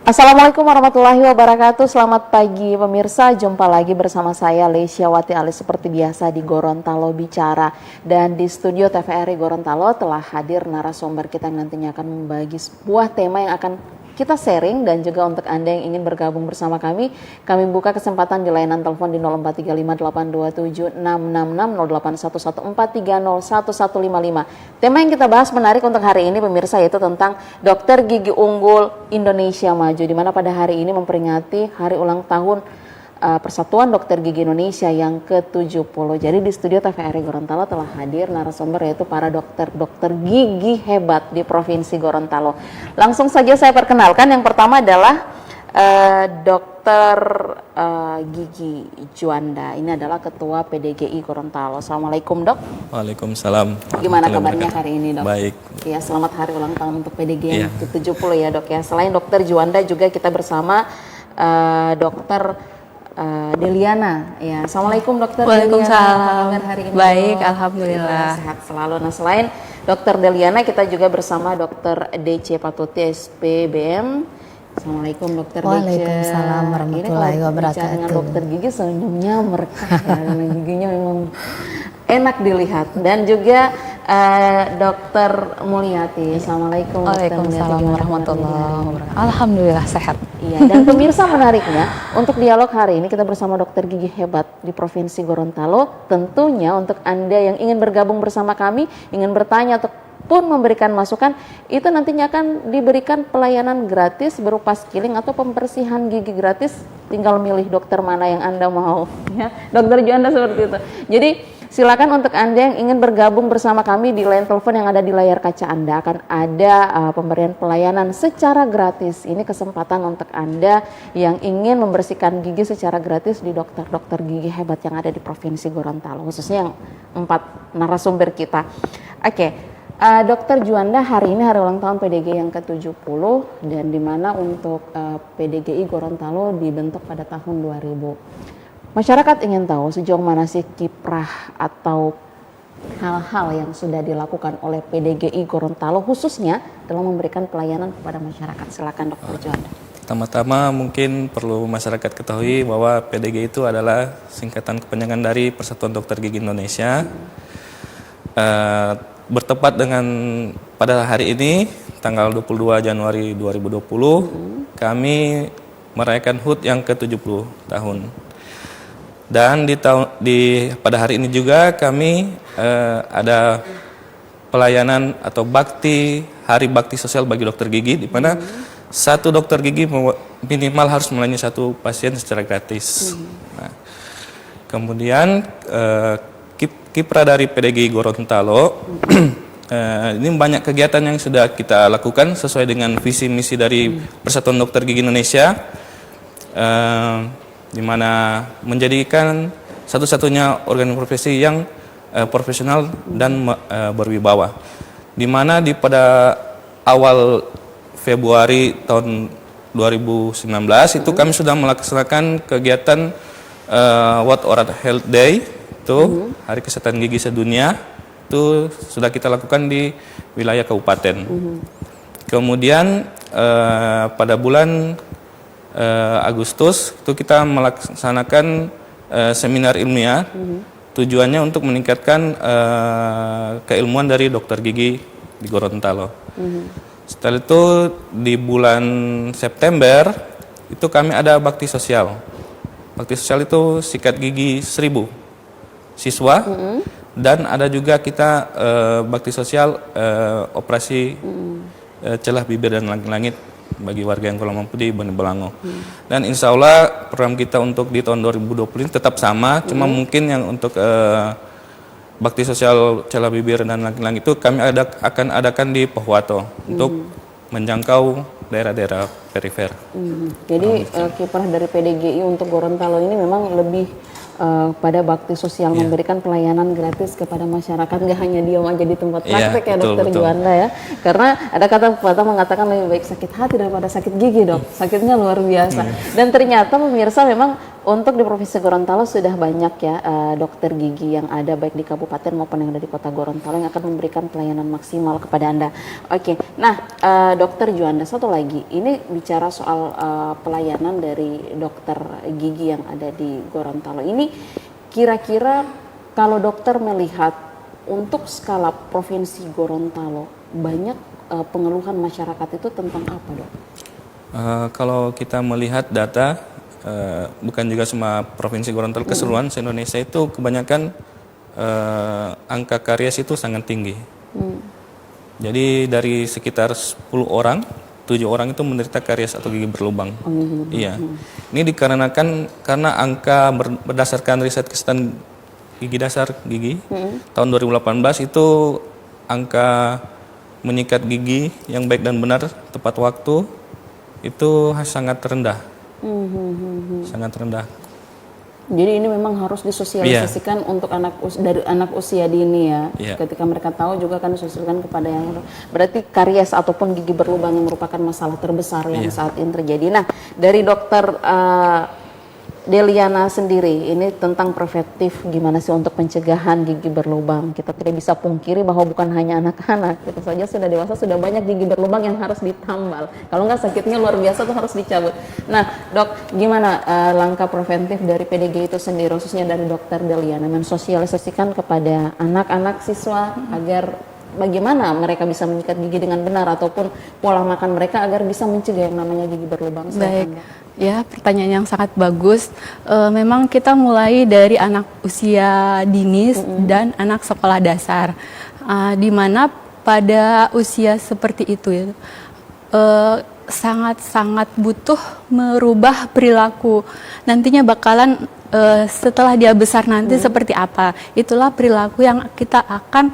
Assalamualaikum warahmatullahi wabarakatuh. Selamat pagi pemirsa, jumpa lagi bersama saya Lesyawati Ali seperti biasa di Gorontalo Bicara. Dan di studio TVRI Gorontalo telah hadir narasumber kita yang nantinya akan membagi sebuah tema yang akan kita sharing. Dan juga untuk Anda yang ingin bergabung bersama kami buka kesempatan di layanan telepon di 0435827666081143011155. Tema yang kita bahas menarik untuk hari ini pemirsa, yaitu tentang Dokter Gigi Unggul Indonesia Maju, di mana pada hari ini memperingati hari ulang tahun Persatuan Dokter Gigi Indonesia yang ke-70. Jadi di studio TVRI Gorontalo telah hadir narasumber, yaitu para dokter gigi hebat di Provinsi Gorontalo. Langsung saja saya perkenalkan, yang pertama adalah Dokter Gigi Juanda. Ini adalah Ketua PDGI Gorontalo. Assalamualaikum, Dok. Waalaikumsalam. Gimana kabarnya hari ini, Dok? Baik. Ya, selamat hari ulang tahun untuk PDGI yang ke-70 ya, Dok ya. Selain Dokter Juanda juga kita bersama Dokter Deliana. Ya, Assalamualaikum Dokter Waalaikumsalam. Deliana. Apa kabar hari ini? Baik, Dok? alhamdulillah. Ya, sehat selalu. Nah, selain Dokter Deliana, kita juga bersama Dokter DC Patuti SPBM. Assalamualaikum Dokter DC. Waalaikumsalam warahmatullahi wabarakatuh. Dengan Dokter Gigi senyumnya merkah ya, karena giginya memang enak dilihat. Dan juga Dokter Mulyati. Assalamualaikum. Waalaikumsalam warahmatullahi wabarakatuh. Alhamdulillah sehat. Iya, dan pemirsa, menariknya untuk dialog hari ini kita bersama dokter gigi hebat di Provinsi Gorontalo. Tentunya untuk Anda yang ingin bergabung bersama kami, ingin bertanya ataupun memberikan masukan, itu nantinya akan diberikan pelayanan gratis berupa skilling atau pembersihan gigi gratis. Tinggal milih dokter mana yang Anda mau, ya. Dokter Juanda seperti itu. Jadi silakan untuk Anda yang ingin bergabung bersama kami di line telepon yang ada di layar kaca Anda, akan ada pemberian pelayanan secara gratis. Ini kesempatan untuk Anda yang ingin membersihkan gigi secara gratis di dokter gigi hebat yang ada di Provinsi Gorontalo, khususnya yang 4 narasumber kita. Oke. Dokter Juanda, hari ini hari ulang tahun PDGI yang ke-70, dan dimana untuk PDGI Gorontalo dibentuk pada tahun 2000. Masyarakat ingin tahu sejauh mana sih kiprah atau hal-hal yang sudah dilakukan oleh PDGI Gorontalo khususnya dalam memberikan pelayanan kepada masyarakat. Silakan Dokter Juanda. Pertama-tama mungkin perlu masyarakat ketahui bahwa PDGI itu adalah singkatan kepanjangan dari Persatuan Dokter Gigi Indonesia. Bertepat dengan pada hari ini tanggal 22 Januari 2020 kami merayakan HUT yang ke-70 tahun. Dan pada hari ini juga kami ada pelayanan atau hari bakti sosial bagi dokter gigi, di mana satu dokter gigi minimal harus melayani satu pasien secara gratis. Nah, kemudian kiprah dari PDGI Gorontalo, ini banyak kegiatan yang sudah kita lakukan sesuai dengan visi misi dari Persatuan Dokter Gigi Indonesia, di mana menjadikan satu-satunya organ profesi yang profesional dan berwibawa. Di mana pada awal Februari tahun 2019 itu kami sudah melaksanakan kegiatan World Oral Health Day, itu Hari Kesehatan Gigi Sedunia, itu sudah kita lakukan di wilayah kabupaten. Kemudian pada bulan Agustus itu kita melaksanakan seminar ilmiah, tujuannya untuk meningkatkan keilmuan dari dokter gigi di Gorontalo. Setelah itu di bulan September itu kami ada bakti sosial. Bakti sosial itu sikat gigi 1000 siswa, dan ada juga kita bakti sosial operasi celah bibir dan langit bagi warga yang kurang mampu di Bone Bolango. Dan insya Allah program kita untuk di tahun 2020 ini tetap sama, cuma mungkin yang untuk bakti sosial celah bibir dan langit itu kami akan adakan di Pohuwato untuk menjangkau daerah-daerah perifer. Jadi kiprah dari PDGI untuk Gorontalo ini memang lebih pada bakti sosial, memberikan pelayanan gratis kepada masyarakat, nggak hanya diam aja di tempat praktek ya Dokter Juanda ya. Karena ada kata pepatah mengatakan lebih baik sakit hati daripada sakit gigi, Dok. Sakitnya luar biasa. Dan ternyata pemirsa memang untuk di Provinsi Gorontalo sudah banyak ya dokter gigi yang ada baik di kabupaten maupun yang ada di kota Gorontalo yang akan memberikan pelayanan maksimal kepada Anda. Oke, nah Dokter Juanda, satu lagi, ini bicara soal pelayanan dari dokter gigi yang ada di Gorontalo. Ini kira-kira kalau dokter melihat untuk skala Provinsi Gorontalo, banyak pengeluhan masyarakat itu tentang apa, Dok? Kalau kita melihat data, bukan juga semua Provinsi Gorontalo, keseluruhan se-Indonesia itu kebanyakan angka karies itu sangat tinggi. Jadi dari sekitar 10 orang, 7 orang itu menderita karies atau gigi berlubang. Iya. Ini dikarenakan karena angka berdasarkan riset kesehatan gigi dasar gigi tahun 2018 itu angka menyikat gigi yang baik dan benar tepat waktu itu sangat rendah. Sangat rendah. Jadi ini memang harus disosialisasikan untuk dari anak usia dini ya. Ketika mereka tahu juga kan disosialisasikan kepada yang berarti karies ataupun gigi berlubang yang merupakan masalah terbesar yang saat ini terjadi. Nah, dari Dokter Deliana sendiri, ini tentang preventif gimana sih untuk pencegahan gigi berlubang. Kita tidak bisa pungkiri bahwa bukan hanya anak-anak, kita saja sudah dewasa sudah banyak gigi berlubang yang harus ditambal. Kalau nggak sakitnya luar biasa tuh harus dicabut. Nah, Dok, gimana langkah preventif dari PDG itu sendiri, khususnya dari Dokter Deliana, mensosialisasikan kepada anak-anak siswa agar bagaimana mereka bisa menyikat gigi dengan benar ataupun pola makan mereka agar bisa mencegah yang namanya gigi berlubang. Baik. Ya, pertanyaan yang sangat bagus. Memang kita mulai dari anak usia dini dan anak sekolah dasar, di mana pada usia seperti itu ya, sangat-sangat butuh merubah perilaku. Nantinya bakalan setelah dia besar nanti seperti apa. Itulah perilaku yang kita akan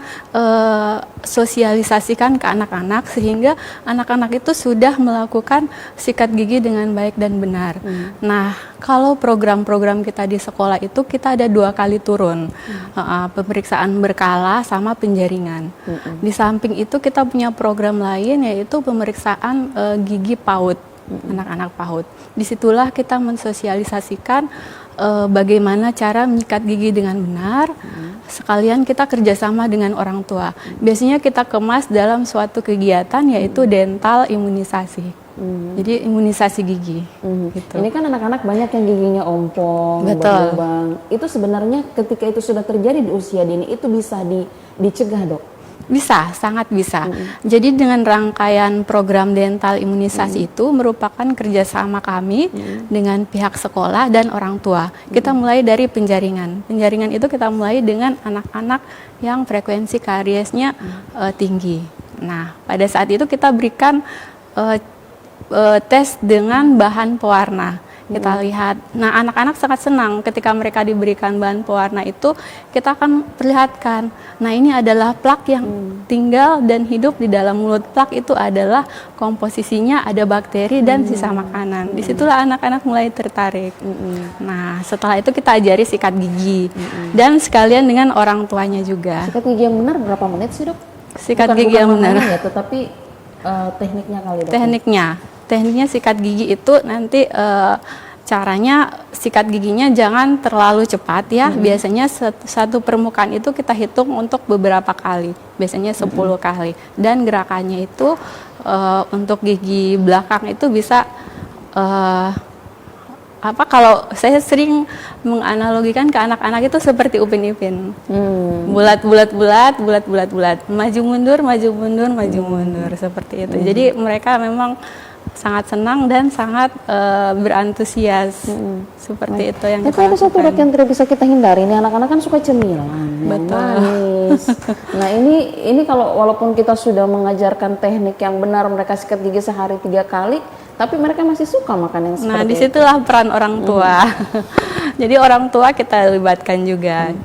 sosialisasikan ke anak-anak sehingga anak-anak itu sudah melakukan sikat gigi dengan baik dan benar. Nah, kalau program-program kita di sekolah itu kita ada 2 kali turun, pemeriksaan berkala sama penjaringan. Di samping itu kita punya program lain yaitu pemeriksaan gigi PAUD, anak-anak PAUD. Disitulah kita mensosialisasikan bagaimana cara menyikat gigi dengan benar, sekalian kita kerjasama dengan orang tua. Biasanya kita kemas dalam suatu kegiatan yaitu dental imunisasi. Jadi imunisasi gigi. Gitu. Ini kan anak-anak banyak yang giginya ompong, berlubang. Itu sebenarnya ketika itu sudah terjadi di usia dini itu bisa dicegah, Dok? Bisa, sangat bisa. Jadi dengan rangkaian program dental imunisasi itu merupakan kerjasama kami dengan pihak sekolah dan orang tua. Kita mulai dari penjaringan. Penjaringan itu kita mulai dengan anak-anak yang frekuensi kariesnya tinggi. Nah, pada saat itu kita berikan tes dengan bahan pewarna. Kita lihat, nah anak-anak sangat senang ketika mereka diberikan bahan pewarna itu, kita akan perlihatkan, nah ini adalah plak yang tinggal dan hidup di dalam mulut. Plak itu adalah komposisinya ada bakteri dan sisa makanan. Disitulah anak-anak mulai tertarik. Nah setelah itu kita ajari sikat gigi dan sekalian dengan orang tuanya juga. Sikat gigi yang benar berapa menit sih, Dok? Sikat gigi yang benar. Ya, tetapi tekniknya kali, Dok. Tekniknya sikat gigi itu nanti caranya sikat giginya jangan terlalu cepat ya. Biasanya satu permukaan itu kita hitung untuk beberapa kali. Biasanya 10 kali. Dan gerakannya itu untuk gigi belakang itu bisa kalau saya sering menganalogikan ke anak-anak itu seperti Upin Ipin. Bulat. Maju mundur seperti itu. Jadi mereka memang sangat senang dan sangat berantusias seperti itu yang. Tapi ada satu, Dok, yang tidak bisa kita hindari. Ini anak-anak kan suka cemilan, manis. Nah ini kalau walaupun kita sudah mengajarkan teknik yang benar, mereka sikat gigi sehari 3 kali, tapi mereka masih suka makan yang seperti itu. Nah disitulah peran orang tua. Jadi orang tua kita libatkan juga.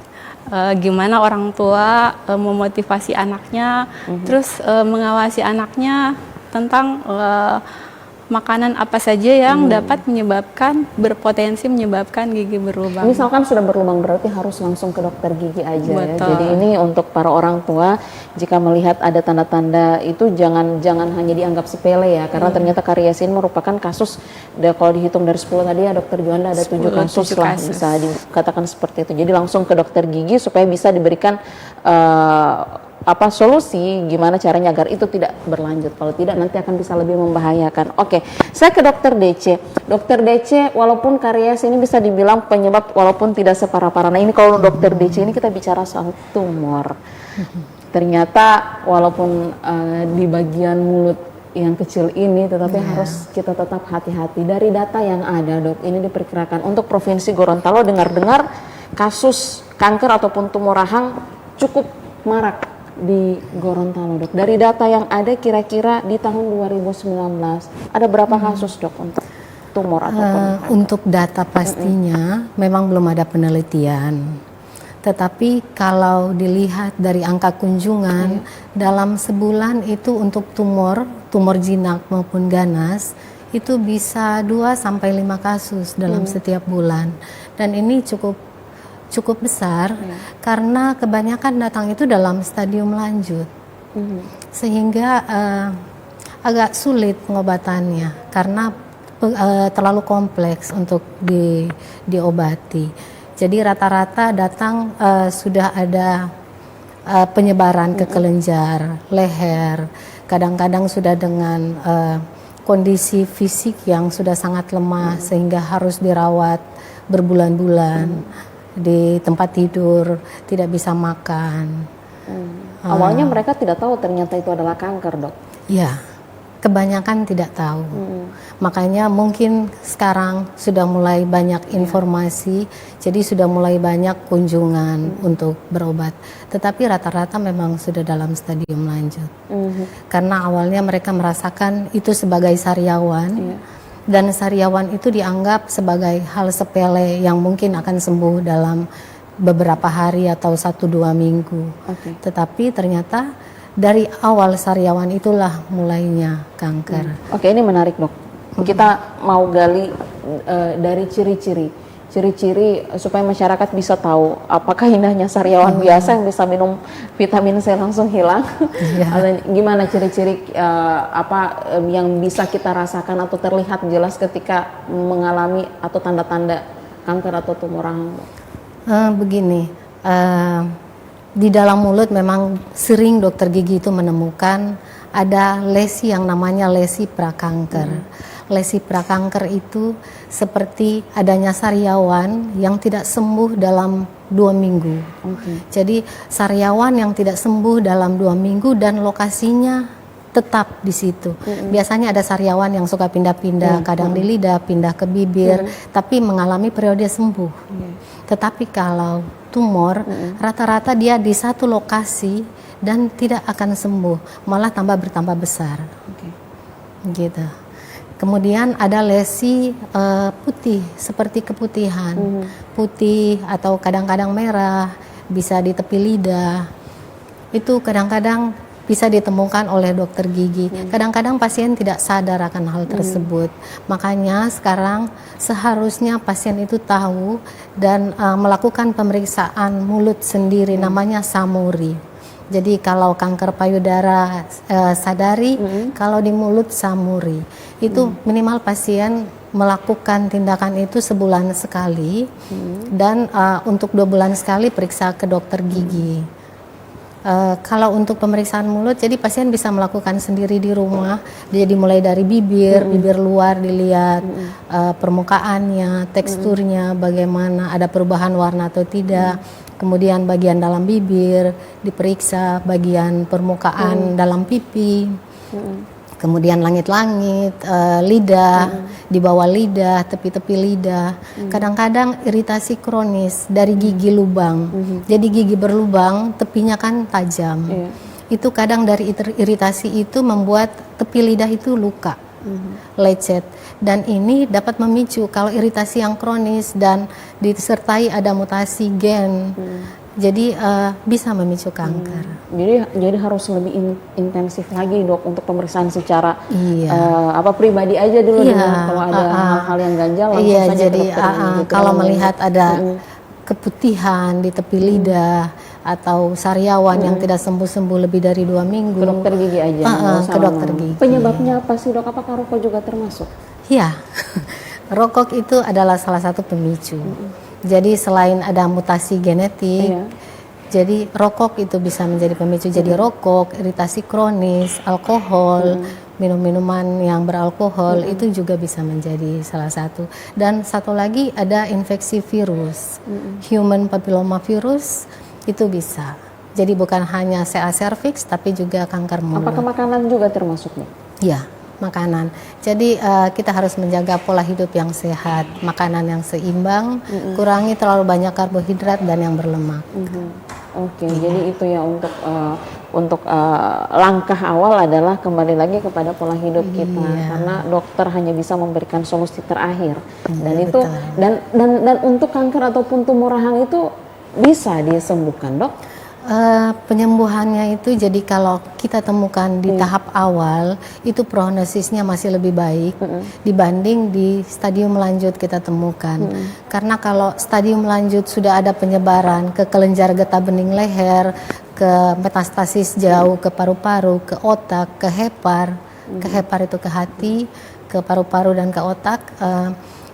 Gimana orang tua memotivasi anaknya, terus mengawasi anaknya tentang makanan apa saja yang dapat berpotensi menyebabkan gigi berlubang. Misalkan sudah berlubang berarti harus langsung ke dokter gigi aja ya. Betul. Jadi ini untuk para orang tua jika melihat ada tanda-tanda itu jangan hanya dianggap sepele ya, karena ternyata karies ini merupakan kasus kalau dihitung dari 10 tadi ya Dokter Juanda ada 7 kasus lah bisa dikatakan seperti itu. Jadi langsung ke dokter gigi supaya bisa diberikan solusi gimana caranya agar itu tidak berlanjut. Kalau tidak nanti akan bisa lebih membahayakan. Oke, saya ke dokter DC. Dokter DC, walaupun karies ini bisa dibilang penyebab walaupun tidak separah-parah. Nah ini kalau dokter DC ini kita bicara soal tumor. Ternyata walaupun di bagian mulut yang kecil ini tetapi harus kita tetap hati-hati. Dari data yang ada dok, ini diperkirakan untuk Provinsi Gorontalo dengar-dengar kasus kanker ataupun tumor rahang cukup marak di Gorontalo dok. Dari data yang ada kira-kira di tahun 2019 ada berapa kasus dok untuk tumor ataupun kanker? Untuk data pastinya memang belum ada penelitian. Tetapi kalau dilihat dari angka kunjungan dalam sebulan itu untuk tumor jinak maupun ganas itu bisa 2 sampai 5 kasus dalam setiap bulan. Dan ini cukup besar karena kebanyakan datang itu dalam stadium lanjut. Sehingga agak sulit pengobatannya karena terlalu kompleks untuk diobati. Jadi rata-rata datang sudah ada penyebaran ke kelenjar, leher, kadang-kadang sudah dengan kondisi fisik yang sudah sangat lemah sehingga harus dirawat berbulan-bulan di tempat tidur, tidak bisa makan. Awalnya mereka tidak tahu ternyata itu adalah kanker dok? Ya, kebanyakan tidak tahu. Makanya mungkin sekarang sudah mulai banyak informasi, jadi sudah mulai banyak kunjungan untuk berobat. Tetapi rata-rata memang sudah dalam stadium lanjut. Karena awalnya mereka merasakan itu sebagai sariawan, dan sariawan itu dianggap sebagai hal sepele yang mungkin akan sembuh dalam beberapa hari atau 1-2 minggu. Tetapi ternyata dari awal sariawan itulah mulainya kanker. Oke, ini menarik dok. Kita mau gali dari ciri-ciri supaya masyarakat bisa tahu apakah indahnya sariawan biasa yang bisa minum vitamin C langsung hilang. Atau gimana ciri-ciri yang bisa kita rasakan atau terlihat jelas ketika mengalami atau tanda-tanda kanker atau tumor rahang? Begini. Di dalam mulut memang sering dokter gigi itu menemukan ada lesi yang namanya lesi prakanker. Lesi prakanker itu seperti adanya sariawan yang tidak sembuh dalam 2 minggu. Jadi sariawan yang tidak sembuh dalam 2 minggu dan lokasinya tetap di situ. Biasanya ada sariawan yang suka pindah-pindah, kadang di lidah, pindah ke bibir, tapi mengalami periode sembuh. Tetapi kalau tumor, rata-rata dia di satu lokasi dan tidak akan sembuh, malah bertambah besar. Gitu. Kemudian ada lesi putih, seperti keputihan, putih atau kadang-kadang merah, bisa di tepi lidah. Itu kadang-kadang bisa ditemukan oleh dokter gigi. Kadang-kadang pasien tidak sadar akan hal tersebut. Makanya sekarang seharusnya pasien itu tahu dan melakukan pemeriksaan mulut sendiri, namanya SAMURI. Jadi kalau kanker payudara sadari, kalau di mulut SAMURI. Itu minimal pasien melakukan tindakan itu sebulan sekali, dan untuk 2 bulan sekali periksa ke dokter gigi. Kalau untuk pemeriksaan mulut, jadi pasien bisa melakukan sendiri di rumah. Jadi mulai dari bibir luar dilihat permukaannya, teksturnya, bagaimana, ada perubahan warna atau tidak. Kemudian bagian dalam bibir diperiksa, bagian permukaan dalam pipi. Kemudian langit-langit, lidah, di bawah lidah, tepi-tepi lidah. Kadang-kadang iritasi kronis dari gigi lubang. Jadi gigi berlubang, tepinya kan tajam. Itu kadang dari iritasi itu membuat tepi lidah itu luka, lecet. Dan ini dapat memicu kalau iritasi yang kronis dan disertai ada mutasi gen Jadi bisa memicu kanker. Jadi harus lebih intensif lagi dok untuk pemeriksaan secara Iya. pribadi aja dulu Iya, dengan kalau ada hal-hal yang ganjal langsung Iya, saja jadi ke dokter gitu. kalau melihat ada keputihan di tepi lidah atau sariawan yang tidak sembuh-sembuh lebih dari 2 minggu, ke dokter gigi aja. nggak usah ke dokter lama-lama. gigi. Penyebabnya apa sih dok? Apakah rokok juga termasuk? Iya, rokok itu adalah salah satu pemicu. Jadi selain ada mutasi genetik, Iya. jadi rokok itu bisa menjadi pemicu. Jadi rokok, iritasi kronis, alkohol, minum-minuman yang beralkohol itu juga bisa menjadi salah satu. Dan satu lagi ada infeksi virus, human papilloma virus itu bisa. Jadi bukan hanya CA cervix tapi juga kanker mulut. Apakah makanan juga termasuk dok? Ya, makanan. Jadi kita harus menjaga pola hidup yang sehat, makanan yang seimbang, kurangi terlalu banyak karbohidrat dan yang berlemak. Oke, jadi itu ya untuk langkah awal adalah kembali lagi kepada pola hidup kita, karena dokter hanya bisa memberikan solusi terakhir. Dan itu dan untuk kanker ataupun tumor rahang itu bisa disembuhkan dok? Penyembuhannya itu jadi kalau kita temukan di tahap awal itu prognosisnya masih lebih baik dibanding di stadium lanjut kita temukan. Karena kalau stadium lanjut sudah ada penyebaran ke kelenjar getah bening leher, ke metastasis jauh ke paru-paru, ke otak, ke hepar itu ke hati, ke paru-paru dan ke otak,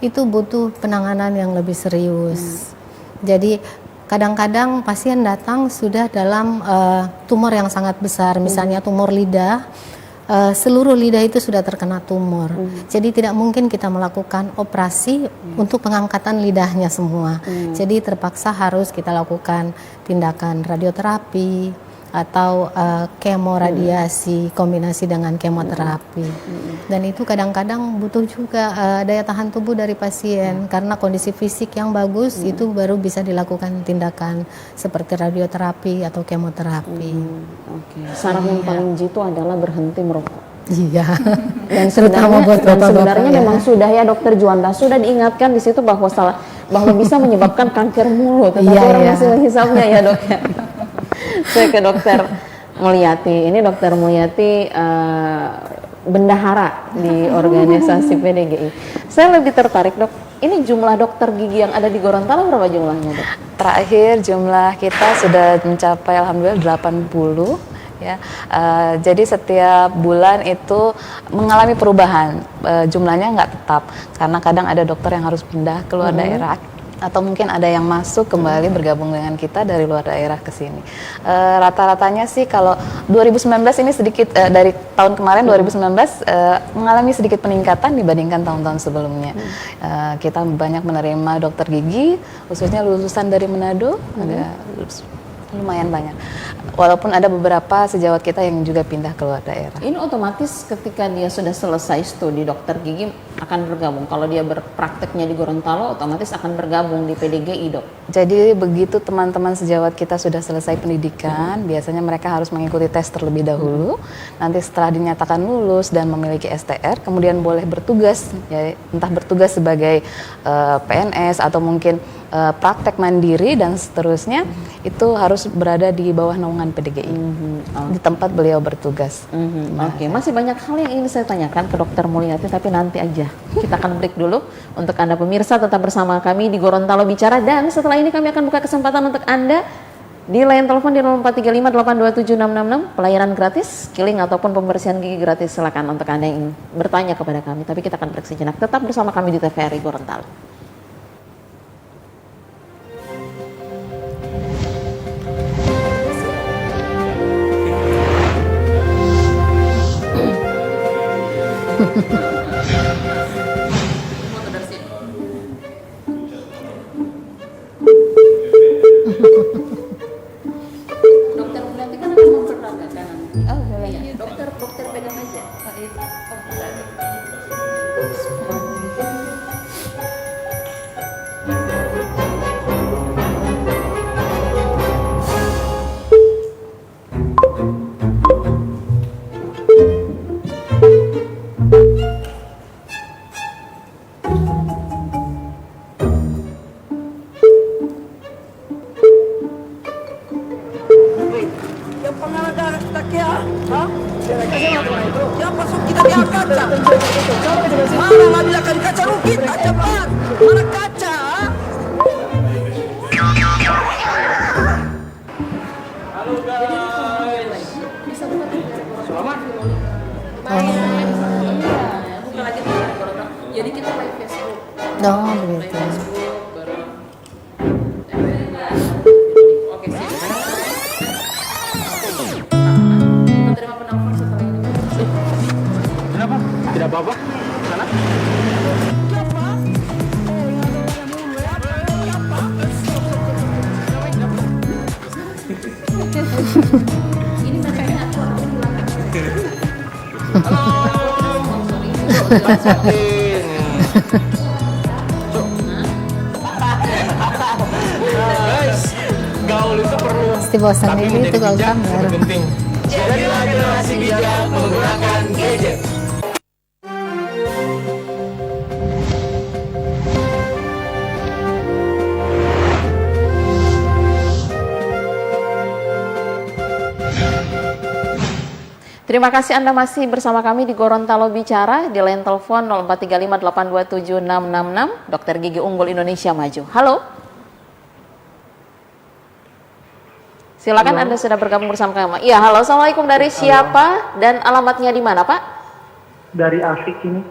itu butuh penanganan yang lebih serius. Jadi kadang-kadang pasien datang sudah dalam tumor yang sangat besar, misalnya tumor lidah, seluruh lidah itu sudah terkena tumor. Jadi tidak mungkin kita melakukan operasi untuk pengangkatan lidahnya semua. Jadi terpaksa harus kita lakukan tindakan radioterapi atau kemo radiasi kombinasi dengan kemoterapi. Dan itu kadang-kadang butuh juga daya tahan tubuh dari pasien karena kondisi fisik yang bagus itu baru bisa dilakukan tindakan seperti radioterapi atau kemoterapi. Oke. Saran yang paling jitu adalah berhenti merokok. Iya. Dan Terutama buat sebenarnya bapak-bapak ya. memang sudah ya dokter Juanda sudah diingatkan di situ bahwa bisa menyebabkan kanker mulut, tetapi Iya, orang iya. masih menghisapnya ya dok ya. Saya ke dokter Mulyati. Ini dokter Mulyati bendahara di organisasi PDGI. Saya lebih tertarik dok. Ini jumlah dokter gigi yang ada di Gorontalo berapa jumlahnya dok? Terakhir jumlah kita sudah mencapai alhamdulillah 80 ya. Jadi setiap bulan itu mengalami perubahan. Jumlahnya nggak tetap karena kadang ada dokter yang harus pindah ke luar daerah atau mungkin ada yang masuk kembali bergabung dengan kita dari luar daerah ke sini. Rata-ratanya sih kalau 2019 ini sedikit dari tahun kemarin 2019 mengalami sedikit peningkatan dibandingkan tahun-tahun sebelumnya. Kita banyak menerima dokter gigi khususnya lulusan dari Manado, ada lumayan banyak. Walaupun ada beberapa sejawat kita yang juga pindah ke luar daerah. Ini otomatis ketika dia sudah selesai studi dokter gigi akan bergabung. Kalau dia berprakteknya di Gorontalo, otomatis akan bergabung di PDGI dok. Jadi begitu teman-teman sejawat kita sudah selesai pendidikan, biasanya mereka harus mengikuti tes terlebih dahulu. Nanti setelah dinyatakan lulus dan memiliki STR, kemudian boleh bertugas, ya, entah bertugas sebagai PNS atau mungkin praktek mandiri dan seterusnya, itu harus berada di bawah naungan PDGI di tempat beliau bertugas. Oke, masih banyak hal yang ingin saya tanyakan ke dokter Mulyati, tapi nanti aja. Kita akan break dulu. Untuk Anda pemirsa tetap bersama kami di Gorontalo Bicara, dan setelah ini kami akan buka kesempatan untuk Anda di line telepon di 0435827666, pelayanan gratis, killing ataupun pembersihan gigi gratis. Silakan untuk Anda yang ingin bertanya kepada kami, tapi kita akan break sejenak. Tetap bersama kami di TVRI Gorontalo. Dokter Mulyati kan akan memperagakan. Oh boleh ya. Dokter pegang aja. Siapa suruh kita lihat kaca? Mana lagi akan kaca rukit? Cepat! Mana kaca? Halo guys. Selamat. Bukan lagi di Gorontalo. Jadi kita live Facebook. Oh, begitu. Oke, sip. Kita terima penelpon setelah ini. Kenapa? Tidak apa-apa. Sana. Guys, gaul itu perlu. Pasti bosan ini itu kalau gambar. Penting. Jadilah generasi bijak menggunakan gadget. Terima kasih Anda masih bersama kami di Gorontalo Bicara di line telepon 0435827666 Dokter Gigi Unggul Indonesia Maju. Halo. Silakan Anda sudah bergabung bersama kami. Iya, halo. Assalamualaikum, dari siapa dan alamatnya di mana, Pak? Dari Afik ini.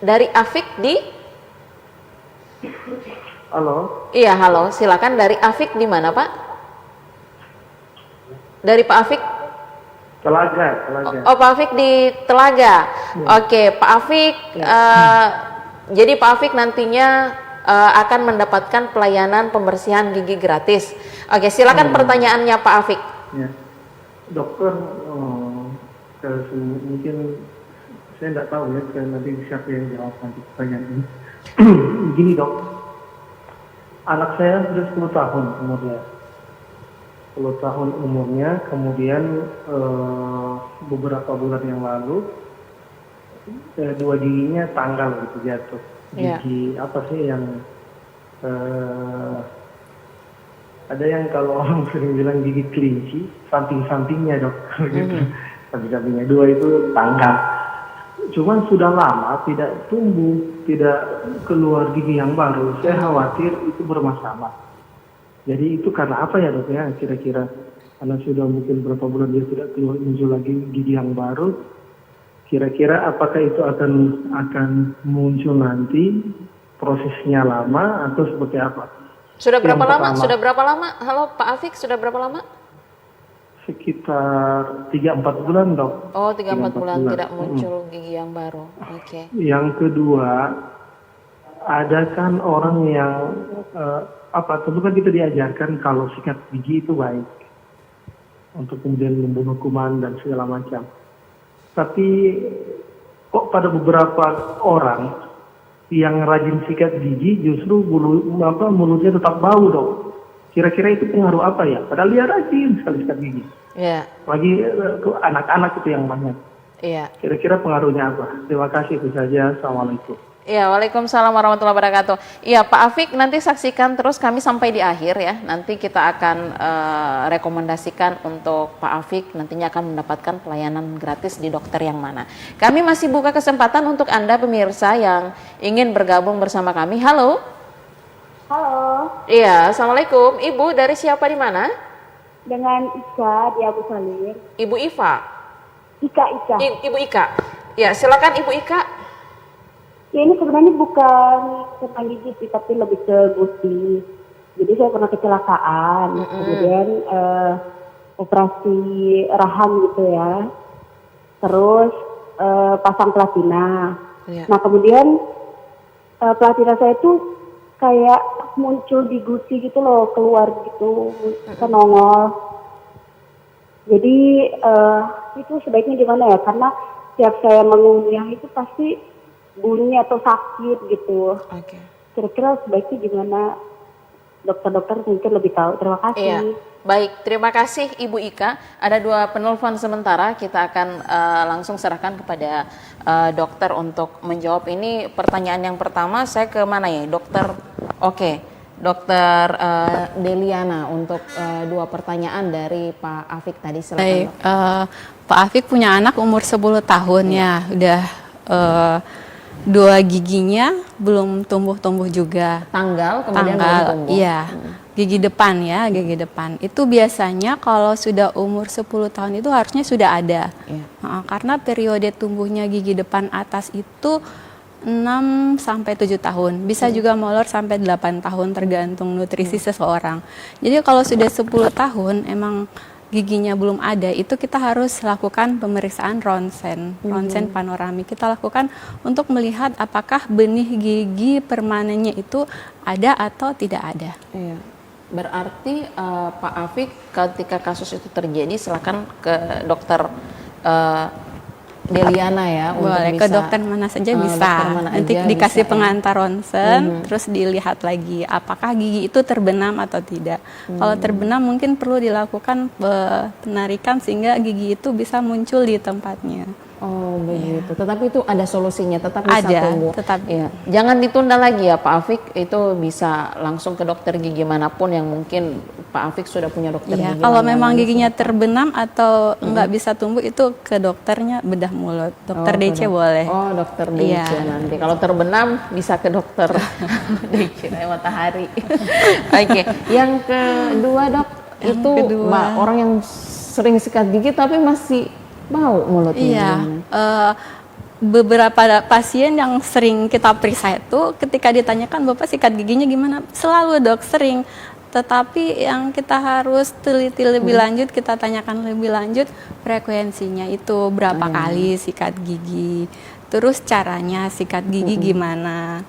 Dari Afik di? Halo. Iya, halo. Silakan, dari Afik di mana, Pak? Dari Pak Afik? Telaga. Oh, Pak Afik di Telaga. Oke, Pak Afik. Jadi Pak Afik nantinya akan mendapatkan pelayanan pembersihan gigi gratis. Oke, silakan pertanyaannya Pak Afik. Ya. Dokter, mungkin saya tidak tahu ya, nanti siapa yang jawab nanti pertanyaan ini. Gini dok, anak saya sudah 10 tahun umurnya. 10 tahun umurnya, kemudian beberapa bulan yang lalu 2 giginya tanggal gitu jatuh. Gigi apa sih yang ada yang kalau orang sering bilang gigi kelinci, samping-sampingnya dok, gitu. Samping-sampingnya 2 itu tanggal. Cuman sudah lama tidak tumbuh, tidak keluar gigi yang baru. Saya khawatir itu bermasalah. Jadi itu karena apa ya dok ya kira-kira? Karena sudah mungkin berapa bulan dia tidak keluar muncul lagi gigi yang baru. Kira-kira apakah itu akan muncul nanti, prosesnya lama atau seperti apa? Sudah berapa lama? Sudah berapa lama? Halo Pak Afik, sudah berapa lama? Sekitar 3-4 bulan dok. Oh, 3-4 bulan tidak muncul gigi yang baru. Oke. Yang kedua, ada kan orang yang tentu kan kita diajarkan kalau sikat gigi itu baik untuk kemudian membunuh kuman dan segala macam. Tapi kok pada beberapa orang yang rajin sikat gigi justru mulutnya tetap bau dok. Kira-kira itu pengaruh apa ya? Padahal dia rajin sekali sikat gigi. Iya. Lagi anak-anak itu yang banyak. Iya. Kira-kira pengaruhnya apa? Terima kasih, itu saja. Assalamualaikum. Iya, waalaikumsalam warahmatullahi wabarakatuh. Iya, Pak Afik, nanti saksikan terus kami sampai di akhir ya. Nanti kita akan rekomendasikan untuk Pak Afik nantinya akan mendapatkan pelayanan gratis di dokter yang mana. Kami masih buka kesempatan untuk Anda pemirsa yang ingin bergabung bersama kami. Halo. Halo. Iya, assalamualaikum. Ibu dari siapa di mana? Dengan Ika di Abu Salir. Ibu Iva. Ika. Ibu Ika. Ya, silakan Ibu Ika. Ya ini sebenarnya bukan tentang gigi sih, tapi lebih ke gusi. Jadi saya pernah kecelakaan, kemudian operasi rahang gitu ya. Terus pasang platina. Nah kemudian platina saya tuh kayak muncul di gusi gitu loh, keluar gitu, nongol. Jadi itu sebaiknya gimana ya? Karena setiap saya mengunyah itu pasti bunyi atau sakit gitu. Oke. Kira-kira sebaiknya gimana? Dokter-dokter mungkin lebih tahu. Terima kasih. Iya. Baik, terima kasih Ibu Ika. Ada 2 penelpon sementara, kita akan langsung serahkan kepada dokter untuk menjawab. Ini pertanyaan yang pertama, saya ke mana ya dokter? Oke, Dokter Deliana untuk dua pertanyaan dari Pak Afik tadi, silakan. Baik, Dok. Pak Afik punya anak umur 10 tahun ya, udah dua giginya belum tumbuh-tumbuh juga. Tanggal kemudian belum tumbuh. Iya, gigi depan ya, gigi depan. Itu biasanya kalau sudah umur 10 tahun itu harusnya sudah ada. Iya. Karena periode tumbuhnya gigi depan atas itu 6 sampai 7 tahun. Bisa juga molor sampai 8 tahun tergantung nutrisi seseorang. Jadi kalau sudah 10 tahun emang giginya belum ada, itu kita harus lakukan pemeriksaan ronsen panoramik. Kita lakukan untuk melihat apakah benih gigi permanennya itu ada atau tidak ada. Iya. Berarti Pak Afik ketika kasus itu terjadi silakan ke dokter Deliana ya. Boleh, untuk ke dokter mana saja bisa. dokter mana Nanti aja dikasih bisa, ya. pengantar ronsen, terus dilihat lagi apakah gigi itu terbenam atau tidak. Kalau terbenam mungkin perlu dilakukan penarikan sehingga gigi itu bisa muncul di tempatnya. Oh begitu. Tetapi itu ada solusinya, tetap bisa Ada, tumbuh. tetap. Ya. Jangan ditunda lagi ya Pak Afik. Itu bisa langsung ke dokter gigi manapun yang mungkin Pak Afik sudah punya dokter Iya, gigi. kalau memang langganan. giginya terbenam atau nggak bisa tumbuh itu ke dokternya bedah mulut, dokter ke DC boleh. Oh dokter DC Iya. nanti. Kalau terbenam bisa ke dokter DC Matahari. Oke. Yang kedua dok, Yang itu kedua. orang yang sering sikat gigi tapi masih bau mulutnya. Iya, gimana? beberapa pasien yang sering kita periksa itu ketika ditanyakan Bapak sikat giginya gimana? Selalu dok, sering. Tetapi yang kita harus teliti lebih lanjut, kita tanyakan lebih lanjut frekuensinya itu berapa kali sikat gigi. Terus caranya sikat gigi gimana?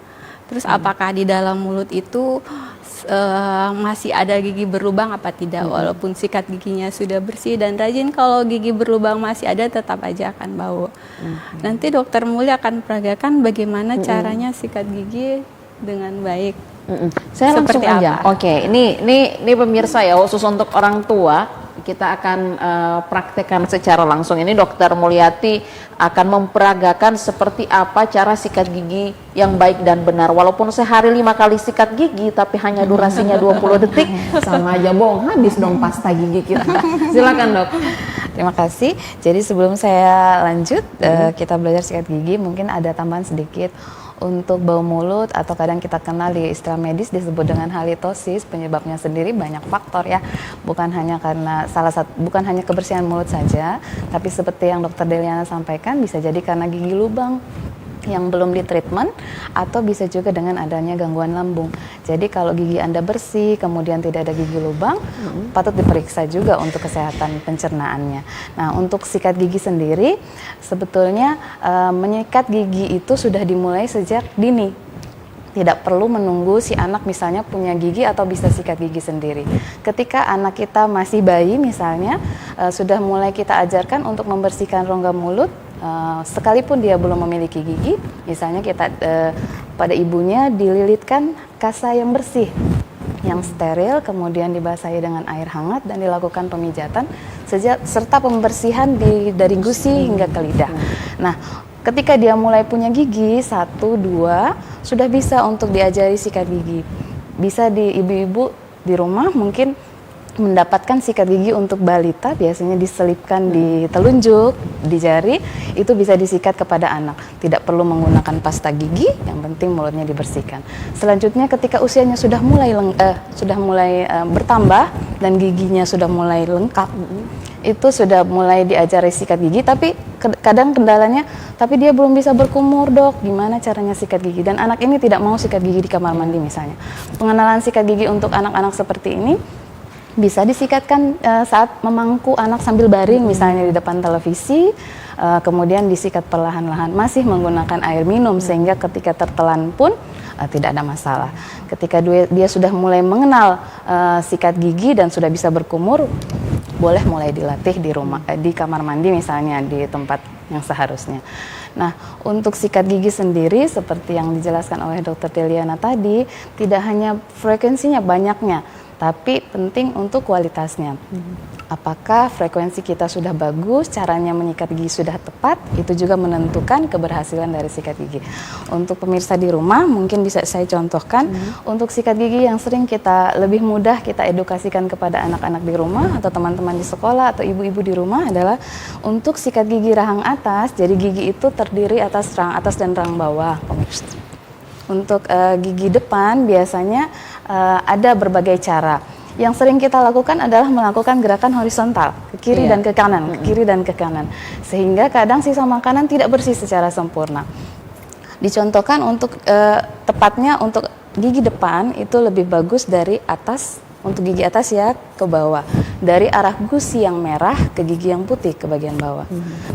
Terus apakah di dalam mulut itu masih ada gigi berlubang apa tidak, walaupun sikat giginya sudah bersih dan rajin, kalau gigi berlubang masih ada tetap aja akan bau. Nanti dokter Mulia akan peragakan bagaimana caranya sikat gigi dengan baik. Saya langsung Seperti aja. apa? Oke, ini pemirsa ya, khusus untuk orang tua kita akan praktekkan secara langsung. Ini Dokter Mulyati akan memperagakan seperti apa cara sikat gigi yang baik dan benar. Walaupun sehari 5 kali sikat gigi, tapi hanya durasinya 20 detik, sama aja bohong, habis dong pasta gigi kita. Silakan dok. Terima kasih. Jadi sebelum saya lanjut, kita belajar sikat gigi, mungkin ada tambahan sedikit. Untuk bau mulut atau kadang kita kenal di istilah medis disebut dengan halitosis, penyebabnya sendiri banyak faktor ya, bukan hanya karena bukan hanya kebersihan mulut saja, tapi seperti yang Dokter Deliana sampaikan bisa jadi karena gigi lubang yang belum ditreatment, atau bisa juga dengan adanya gangguan lambung. Jadi kalau gigi Anda bersih kemudian tidak ada gigi lubang, patut diperiksa juga untuk kesehatan pencernaannya. Nah, untuk sikat gigi sendiri sebetulnya menyikat gigi itu sudah dimulai sejak dini. Tidak perlu menunggu si anak misalnya punya gigi atau bisa sikat gigi sendiri. Ketika anak kita masih bayi misalnya, sudah mulai kita ajarkan untuk membersihkan rongga mulut, sekalipun dia belum memiliki gigi, misalnya kita pada ibunya dililitkan kasa yang bersih, yang steril, kemudian dibasahi dengan air hangat dan dilakukan pemijatan serta pembersihan dari gusi hingga ke lidah. Nah, ketika dia mulai punya gigi 1, 2, sudah bisa untuk diajari sikat gigi. Bisa di ibu-ibu di rumah mungkin mendapatkan sikat gigi untuk balita, biasanya diselipkan di telunjuk, di jari, itu bisa disikat kepada anak. Tidak perlu menggunakan pasta gigi, yang penting mulutnya dibersihkan. Selanjutnya ketika usianya sudah mulai bertambah dan giginya sudah mulai lengkap, itu sudah mulai diajari sikat gigi, tapi kadang kendalanya, tapi dia belum bisa berkumur dok, gimana caranya sikat gigi? Dan anak ini tidak mau sikat gigi di kamar mandi misalnya. Pengenalan sikat gigi untuk anak-anak seperti ini bisa disikatkan saat memangku anak sambil baring misalnya di depan televisi, kemudian disikat perlahan-lahan, masih menggunakan air minum sehingga ketika tertelan pun tidak ada masalah. Ketika dia sudah mulai mengenal sikat gigi dan sudah bisa berkumur, boleh mulai dilatih di rumah, di kamar mandi misalnya, di tempat yang seharusnya. Nah, untuk sikat gigi sendiri seperti yang dijelaskan oleh Dr. Deliana tadi, tidak hanya frekuensinya banyaknya, tapi penting untuk kualitasnya. Apakah frekuensi kita sudah bagus, caranya menyikat gigi sudah tepat, itu juga menentukan keberhasilan dari sikat gigi. Untuk pemirsa di rumah, mungkin bisa saya contohkan, untuk sikat gigi yang sering kita lebih mudah kita edukasikan kepada anak-anak di rumah, atau teman-teman di sekolah, atau ibu-ibu di rumah adalah untuk sikat gigi rahang atas. Jadi gigi itu terdiri atas rahang atas dan rahang bawah, pemirsa. Untuk gigi depan biasanya ada berbagai cara. Yang sering kita lakukan adalah melakukan gerakan horizontal ke kiri dan ke kanan, ke kiri dan ke kanan, sehingga kadang sisa makanan tidak bersih secara sempurna. Dicontohkan untuk tepatnya untuk gigi depan itu lebih bagus dari atas, untuk gigi atas ya ke bawah, dari arah gusi yang merah ke gigi yang putih ke bagian bawah.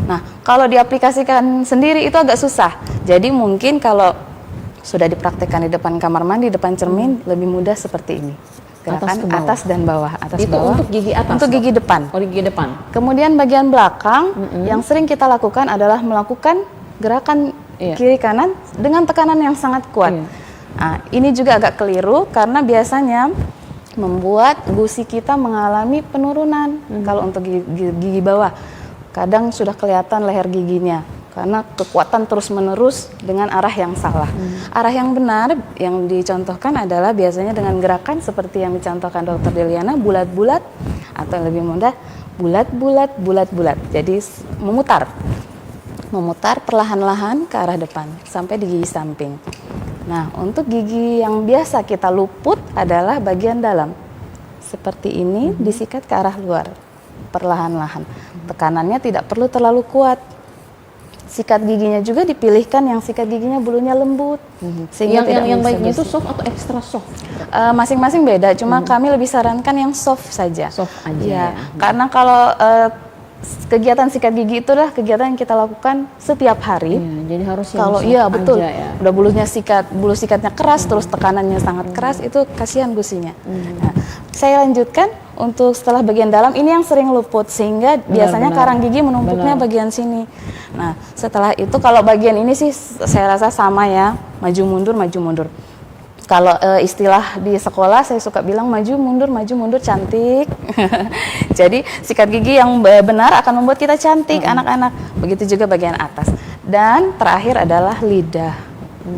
Nah, kalau diaplikasikan sendiri itu agak susah. Jadi mungkin kalau sudah dipraktekkan di depan kamar mandi, depan cermin, lebih mudah seperti ini. Gerakan atas dan bawah, atas Itu bawah. untuk gigi atas? Untuk gigi depan. Oh, gigi depan. Kemudian bagian belakang yang sering kita lakukan adalah melakukan gerakan kiri kanan dengan tekanan yang sangat kuat. Nah, ini juga agak keliru karena biasanya membuat gusi kita mengalami penurunan. Kalau untuk gigi bawah, kadang sudah kelihatan leher giginya karena kekuatan terus-menerus dengan arah yang salah. Arah yang benar yang dicontohkan adalah biasanya dengan gerakan seperti yang dicontohkan Dr. Deliana, bulat-bulat, atau yang lebih mudah, bulat-bulat, bulat-bulat. Jadi memutar perlahan-lahan ke arah depan sampai di gigi samping. Nah, untuk gigi yang biasa kita luput adalah bagian dalam. Seperti ini, disikat ke arah luar, perlahan-lahan. Tekanannya tidak perlu terlalu kuat. Sikat giginya juga dipilihkan yang sikat giginya bulunya lembut, sehingga Yang baiknya itu soft atau extra soft? Masing-masing beda, cuma kami lebih sarankan yang soft saja. Soft aja ya. ya. Karena kalau kegiatan sikat gigi itu adalah kegiatan yang kita lakukan setiap hari. Jadi harus yang Kalau soft betul, aja ya. udah bulu sikatnya keras, terus tekanannya sangat keras, itu kasihan gusinya. Nah, saya lanjutkan untuk setelah bagian dalam ini yang sering luput, sehingga biasanya karang gigi menumpuknya bagian sini. Nah, setelah itu kalau bagian ini sih saya rasa sama ya, maju mundur, maju mundur. Kalau istilah di sekolah saya suka bilang maju mundur cantik. Jadi sikat gigi yang benar akan membuat kita cantik anak-anak. Begitu juga bagian atas. Dan terakhir adalah lidah.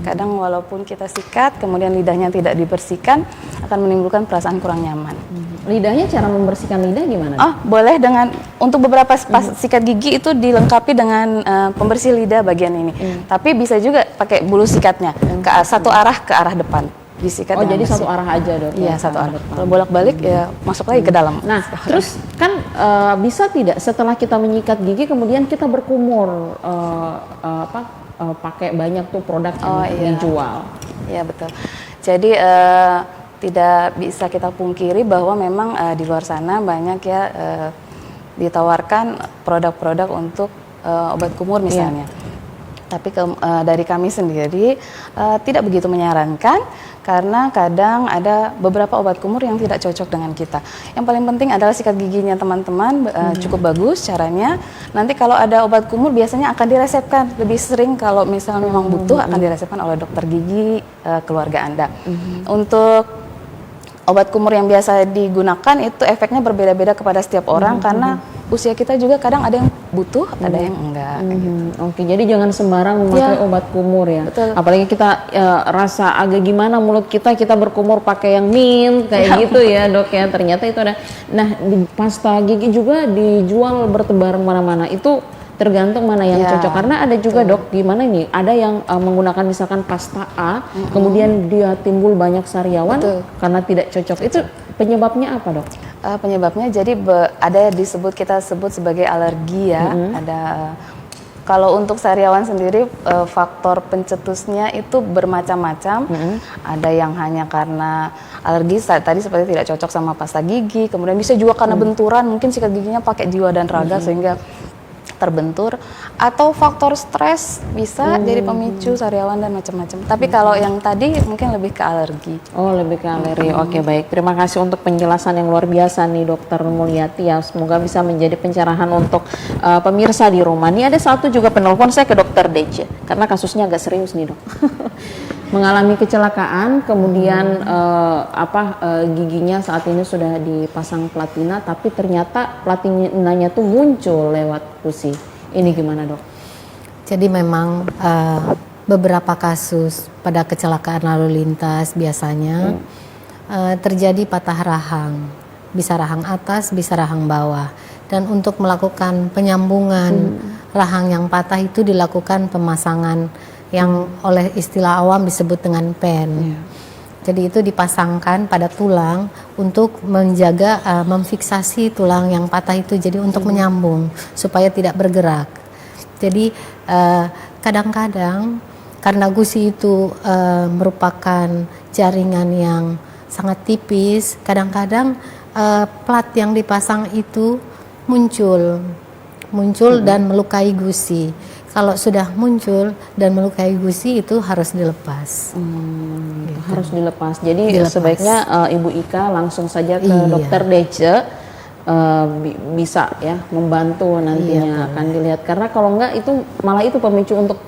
Kadang walaupun kita sikat kemudian lidahnya tidak dibersihkan akan menimbulkan perasaan kurang nyaman. Lidahnya, cara membersihkan lidah gimana? Boleh dengan untuk beberapa sikat gigi itu dilengkapi dengan pembersih lidah bagian ini. Tapi bisa juga pakai bulu sikatnya ke satu arah ke arah depan. Disikat jadi satu arah aja, Dok? Iya, satu arah. Kalau bolak-balik ya masuk lagi ke dalam. Nah, terus kan bisa tidak setelah kita menyikat gigi kemudian kita berkumur, pakai banyak tuh produk yang dijual? Iya, betul. Jadi tidak bisa kita pungkiri bahwa memang di luar sana banyak ya ditawarkan produk-produk untuk obat kumur misalnya. Tapi dari kami sendiri tidak begitu menyarankan, karena kadang ada beberapa obat kumur yang tidak cocok dengan kita. Yang paling penting adalah sikat giginya teman-teman cukup bagus caranya. Nanti kalau ada obat kumur biasanya akan diresepkan. Lebih sering kalau misalnya memang butuh akan diresepkan oleh dokter gigi keluarga Anda. Untuk obat kumur yang biasa digunakan itu efeknya berbeda-beda kepada setiap orang karena usia kita juga kadang ada yang butuh, ada yang enggak. Oke, jadi jangan sembarang memakai obat kumur ya. Betul. Apalagi kita rasa agak gimana mulut kita berkumur pakai yang mint kayak gitu ya, Dok ya. Ternyata itu ada. Nah, di pasta gigi juga dijual bertebaran mana-mana. Itu tergantung mana yang cocok, karena ada juga Dok, gimana nih, ada yang menggunakan misalkan pasta A, kemudian dia timbul banyak sariawan karena tidak cocok. Itu penyebabnya apa, Dok? Penyebabnya jadi ada kita sebut sebagai alergi ya. Ada kalau untuk sariawan sendiri faktor pencetusnya itu bermacam-macam. Ada yang hanya karena alergi tadi seperti tidak cocok sama pasta gigi, kemudian bisa juga karena benturan, mungkin sikat giginya pakai jiwa dan raga sehingga terbentur, atau faktor stres bisa jadi pemicu sariawan dan macam-macam. Tapi kalau yang tadi mungkin lebih ke alergi. Oh, lebih ke alergi. Oke, baik. Terima kasih untuk penjelasan yang luar biasa nih, Dokter Mulyati ya. Semoga bisa menjadi pencerahan untuk pemirsa di rumah. Nih ada satu juga penelpon saya ke Dokter Deja karena kasusnya agak serius nih, Dok. mengalami kecelakaan, kemudian giginya saat ini sudah dipasang platina, tapi ternyata platinanya tuh muncul lewat gusi. Ini gimana, Dok? Jadi memang beberapa kasus pada kecelakaan lalu lintas biasanya terjadi patah rahang, bisa rahang atas, bisa rahang bawah. Dan untuk melakukan penyambungan rahang yang patah itu dilakukan pemasangan yang oleh istilah awam disebut dengan pen. Jadi itu dipasangkan pada tulang untuk menjaga, memfiksasi tulang yang patah itu, jadi untuk menyambung supaya tidak bergerak. Jadi kadang-kadang karena gusi itu merupakan jaringan yang sangat tipis, kadang-kadang plat yang dipasang itu muncul dan melukai gusi. Kalau sudah muncul dan melukai gusi itu harus dilepas. Gitu. Harus dilepas. Jadi sebaiknya Ibu Ika langsung saja ke Dokter Dece, bisa ya membantu nantinya akan dilihat. Karena kalau enggak itu malah itu pemicu untuk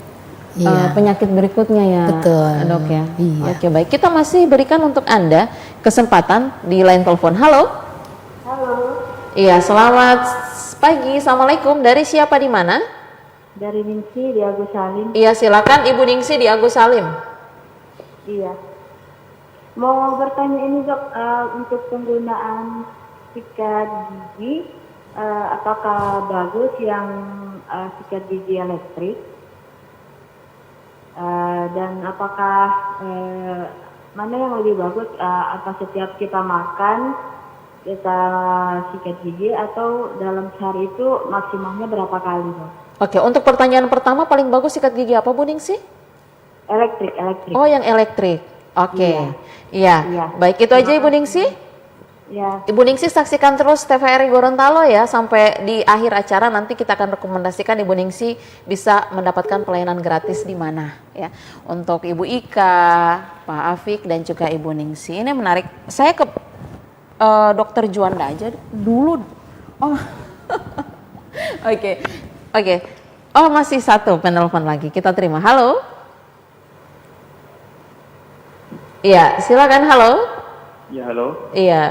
penyakit berikutnya ya, Dok ya. Oke, baik. Kita masih berikan untuk Anda kesempatan di line telepon. Halo. Halo, Iya, selamat pagi. Assalamualaikum. Dari siapa di mana? dari Ningsi di Agus Salim. Iya, silakan Ibu Ningsi di Agus Salim. Iya. Mau bertanya ini Dok, untuk penggunaan sikat gigi, apakah bagus yang sikat gigi elektrik? Dan apakah mana yang lebih bagus? Apa setiap kita makan kita sikat gigi atau dalam sehari itu maksimalnya berapa kali Dok? Oke, untuk pertanyaan pertama paling bagus sikat gigi apa Bu Ningsi? Elektrik. Oh, yang elektrik. Oke. Iya. Baik, itu aja Ibu Ningsi. Ya. Ibu Ningsi saksikan terus TVRI Gorontalo ya sampai di akhir acara, nanti kita akan rekomendasikan Ibu Ningsi bisa mendapatkan pelayanan gratis di mana ya. Untuk Ibu Ika, Pak Afik dan juga Ibu Ningsi. Ini menarik. Saya ke Dokter Juanda aja dulu. Oh. Oke. Oh, masih satu penelpon lagi. Kita terima. Halo. Iya, silakan. Halo. Ya, halo. Iya.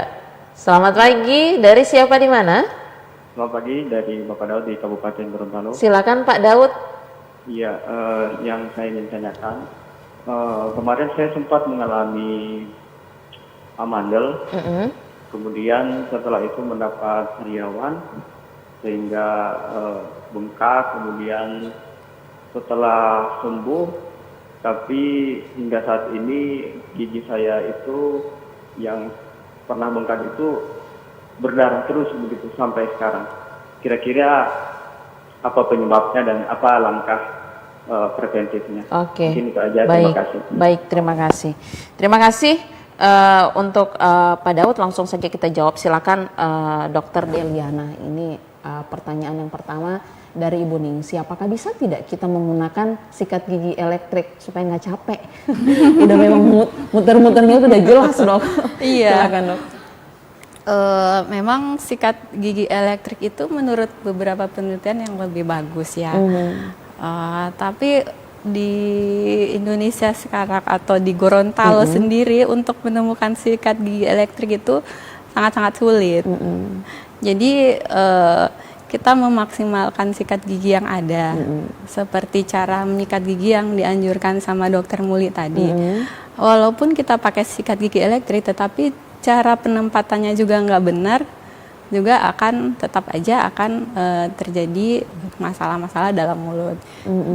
Selamat pagi. Dari siapa di mana? Selamat pagi, dari Bapak Daud di Kabupaten Gorontalo. Silakan Pak Daud. Iya, yang saya ingin tanyakan, kemarin saya sempat mengalami amandel, kemudian setelah itu mendapat sariawan sehingga bengkak, kemudian setelah sembuh, tapi hingga saat ini gigi saya itu yang pernah bengkak itu berdarah terus begitu sampai sekarang. Kira-kira apa penyebabnya dan apa langkah preventifnya? Oke. Mungkin itu aja. Baik. Terima kasih. Baik, terima kasih. Terima kasih untuk Pak Daud. Langsung saja kita jawab. Silakan Dokter Deliana. Ini pertanyaan yang pertama dari Ibu Ningsi. Apakah bisa tidak kita menggunakan sikat gigi elektrik supaya nggak capek? Udah memang muter-muternya itu udah jelas Dok. Iya. Silakan Dok. Memang sikat gigi elektrik itu menurut beberapa penelitian yang lebih bagus ya. Tapi di Indonesia sekarang atau di Gorontalo sendiri untuk menemukan sikat gigi elektrik itu sangat-sangat sulit. Jadi kita memaksimalkan sikat gigi yang ada, seperti cara menyikat gigi yang dianjurkan sama Dokter Muli tadi. Walaupun kita pakai sikat gigi elektrik, tetapi cara penempatannya juga nggak benar, juga akan tetap aja akan terjadi masalah-masalah dalam mulut.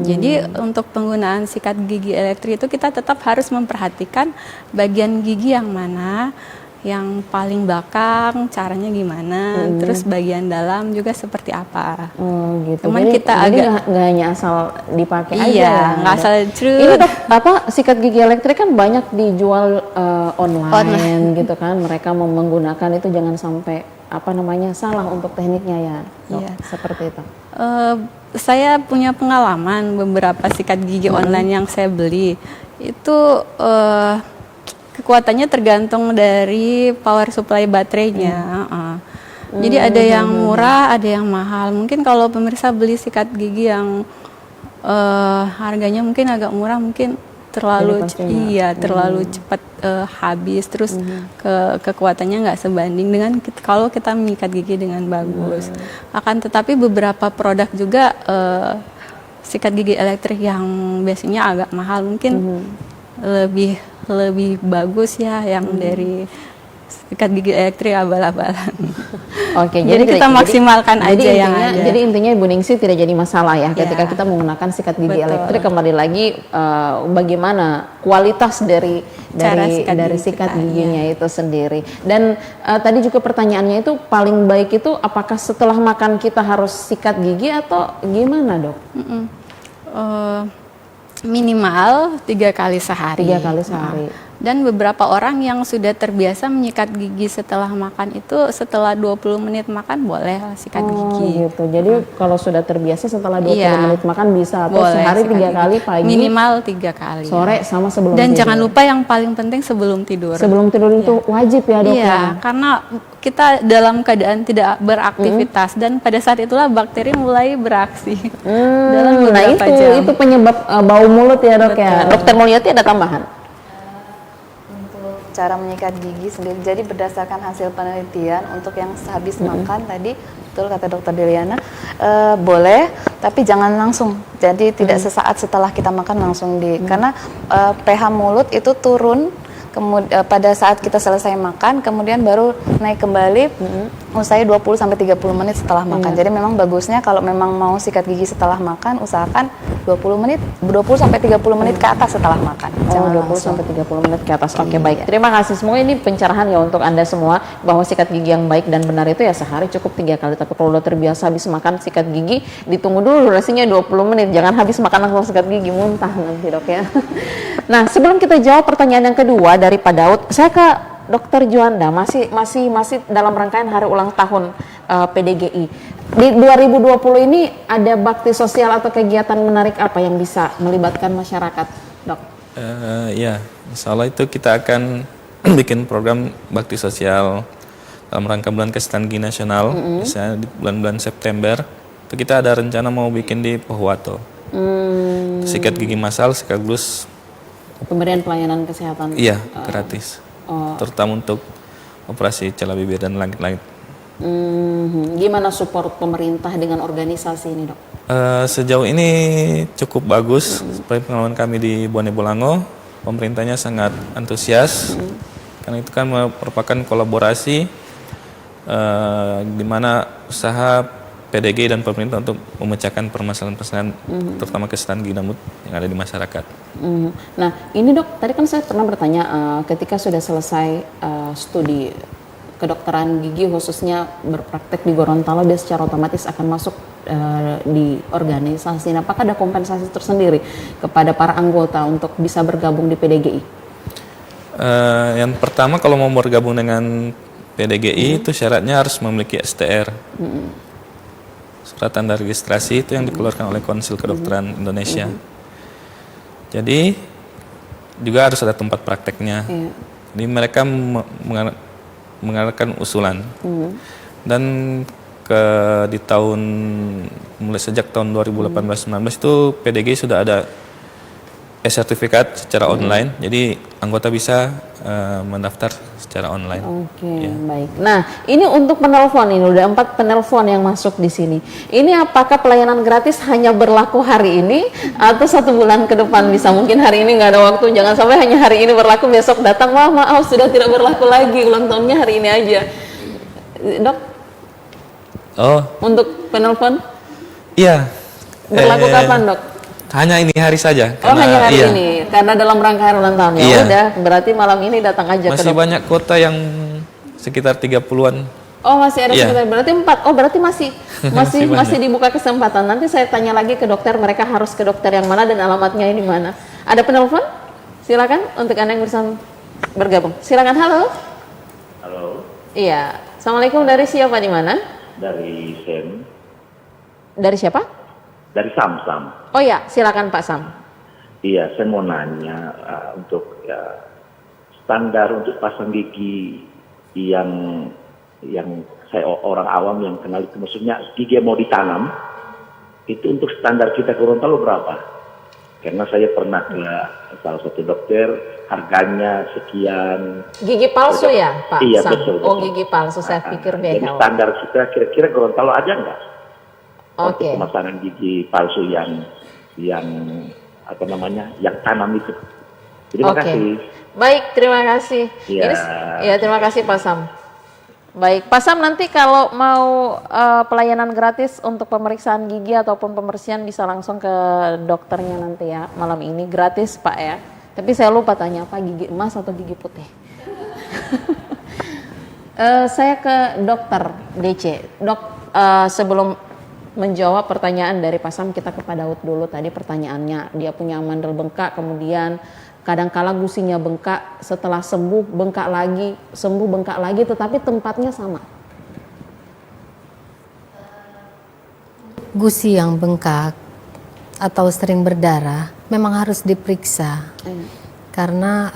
Jadi untuk penggunaan sikat gigi elektrik itu kita tetap harus memperhatikan bagian gigi yang mana, yang paling belakang caranya gimana, terus bagian dalam juga seperti apa. Gitu. Cuman jadi, kita jadi agak nggak hanya asal dipakai aja. iya, nggak asal Ini cerut. Dok, sikat gigi elektrik kan banyak dijual online gitu kan. Mereka mau menggunakan itu jangan sampai salah untuk tekniknya ya, Dok. Iya. Seperti itu. Saya punya pengalaman beberapa sikat gigi online yang saya beli itu kekuatannya tergantung dari power supply baterainya. Jadi ada yang murah, ada yang mahal. Mungkin kalau pemirsa beli sikat gigi yang harganya mungkin agak murah, mungkin terlalu Jadi pasti terlalu cepat habis, terus kekuatannya nggak sebanding dengan kalau kita menyikat gigi dengan bagus. Akan tetapi beberapa produk juga sikat gigi elektrik yang biasanya agak mahal mungkin lebih bagus ya yang dari sikat gigi elektrik abal-abalan. Oke, jadi kita maksimalkan aja yang ada. Jadi intinya Ibu Ningsih tidak jadi masalah ya ketika Ya. kita menggunakan sikat gigi Betul. elektrik. Kembali lagi bagaimana kualitas dari Cara sikat sikat gigi kita, giginya itu sendiri. Dan tadi juga pertanyaannya itu paling baik itu apakah setelah makan kita harus sikat gigi atau gimana, Dok? Minimal 3 kali sehari. 3 kali sehari. Dan beberapa orang yang sudah terbiasa menyikat gigi setelah makan itu setelah 20 menit makan boleh sikat gigi. Gitu. Jadi kalau sudah terbiasa setelah 20 Iya. menit makan bisa atau Boleh sehari sikat 3 gigi. kali pagi, Minimal 3 kali. sore sama sebelum Dan tidur. jangan lupa yang paling penting sebelum tidur. Sebelum tidur itu wajib ya, Dok? Iya, ya? karena kita dalam keadaan tidak beraktivitas dan pada saat itulah bakteri mulai beraksi dalam Nah beberapa jam. itu penyebab bau mulut ya, Dok ya. Betul. Dokter Mulyati ada tambahan? Cara menyikat gigi sendiri. Jadi berdasarkan hasil penelitian untuk yang sehabis makan tadi, betul kata Dokter Deliana, boleh, tapi jangan langsung. Jadi tidak sesaat setelah kita makan langsung karena pH mulut itu turun pada saat kita selesai makan, kemudian baru naik kembali usai 20 sampai 30 menit setelah makan. Jadi memang bagusnya kalau memang mau sikat gigi setelah makan, usahakan 20 sampai 30 menit ke atas setelah makan. Jangan 20 langsung. sampai 30 menit ke atas. Oke, baik. Terima kasih semua. Ini pencerahan ya untuk Anda semua bahwa sikat gigi yang baik dan benar itu ya sehari cukup 3 kali. Tapi kalau udah terbiasa habis makan sikat gigi, ditunggu dulu durasinya 20 menit. Jangan habis makan langsung sikat gigi, muntah nanti, Dok ya. Nah, sebelum kita jawab pertanyaan yang kedua dari Pak Daud, saya ke Dokter Juanda, masih dalam rangkaian hari ulang tahun PDGI. Di 2020 ini ada bakti sosial atau kegiatan menarik apa yang bisa melibatkan masyarakat, Dok? Ya, insya Allah itu kita akan bikin program bakti sosial dalam rangka bulan kesehatan gigi nasional, misalnya di bulan-bulan September. Itu kita ada rencana mau bikin di Pohuwato. Sikat gigi massal sekaligus Pemberian pelayanan kesehatan. iya gratis, terutama untuk operasi celah bibir dan langit-langit. Gimana support pemerintah dengan organisasi ini, Dok? Sejauh ini cukup bagus. Seperti pengalaman kami di Bone Bolango, pemerintahnya sangat antusias karena itu kan merupakan kolaborasi di mana usaha PDG dan pemerintah untuk memecahkan permasalahan-permasalahan terutama kesehatan gigi dan mulut yang ada di masyarakat. Nah, ini, Dok, tadi kan saya pernah bertanya ketika sudah selesai studi kedokteran gigi khususnya berpraktek di Gorontalo, dia secara otomatis akan masuk di organisasi. Nah, apakah ada kompensasi tersendiri kepada para anggota untuk bisa bergabung di PDGI? Yang pertama kalau mau bergabung dengan PDGI itu syaratnya harus memiliki STR. Surat tanda registrasi itu yang dikeluarkan oleh Konsil Kedokteran Indonesia. Jadi juga harus ada tempat prakteknya. Jadi mereka mengarahkan usulan. Dan di tahun mulai sejak tahun 2018-19 itu PDG sudah ada sertifikat secara online. Jadi anggota bisa mendaftar secara online. Oke, baik. Nah, ini untuk penelpon, ini udah 4 penelpon yang masuk di sini. Ini apakah pelayanan gratis hanya berlaku hari ini atau 1 bulan ke depan bisa? Mungkin hari ini nggak ada waktu, jangan sampai hanya hari ini berlaku, besok datang, wah maaf sudah tidak berlaku lagi, ulang tahunnya hari ini aja. Dok, untuk penelpon Iya. berlaku kapan, Dok? Hanya ini hari saja. Hanya hari ini, karena dalam rangka hari ulang tahun. Ya udah, berarti malam ini datang aja masih ke Dok. banyak kota yang sekitar 30-an. Oh, masih ada sekitar, berarti 4. Oh, berarti masih banyak. dibuka kesempatan. Nanti saya tanya lagi ke dokter, mereka harus ke dokter yang mana dan alamatnya ini mana. Ada penelpon? Silakan untuk Anda yang bersama bergabung. Silakan, halo. Halo, Iya. Assalamualaikum, dari siapa di mana? dari Sam, Dari siapa? dari Samsam. Oh ya, silakan Pak Sam. Iya, saya mau nanya untuk standar untuk pasang gigi yang saya orang awam yang kenal itu, maksudnya gigi yang mau ditanam itu untuk standar kita Gorontalo berapa? karena saya pernah ke salah satu dokter, harganya sekian. Gigi palsu ya, Pak? Iya, Sam? betul. Oh, gigi palsu, saya pikir Jadi behel. standar kita kira-kira Gorontalo ada nggak? Untuk Oke. pemasangan gigi palsu yang apa namanya, yang tanam itu. Terima Oke. kasih. Baik, terima kasih. Ya. Ya, terima kasih Pak Sam. Baik, Pak Sam, nanti kalau mau pelayanan gratis untuk pemeriksaan gigi ataupun pembersihan bisa langsung ke dokternya nanti ya, malam ini gratis Pak ya. Tapi saya lupa tanya apa, gigi emas atau gigi putih? Saya ke dokter DC. Dok, sebelum menjawab pertanyaan dari Pak Sam, kita ke Pak Daud dulu. Tadi pertanyaannya, dia punya amandel bengkak, kemudian kadang-kala gusinya bengkak, setelah sembuh bengkak lagi, tetapi tempatnya sama. Gusi yang bengkak atau sering berdarah memang harus diperiksa. Karena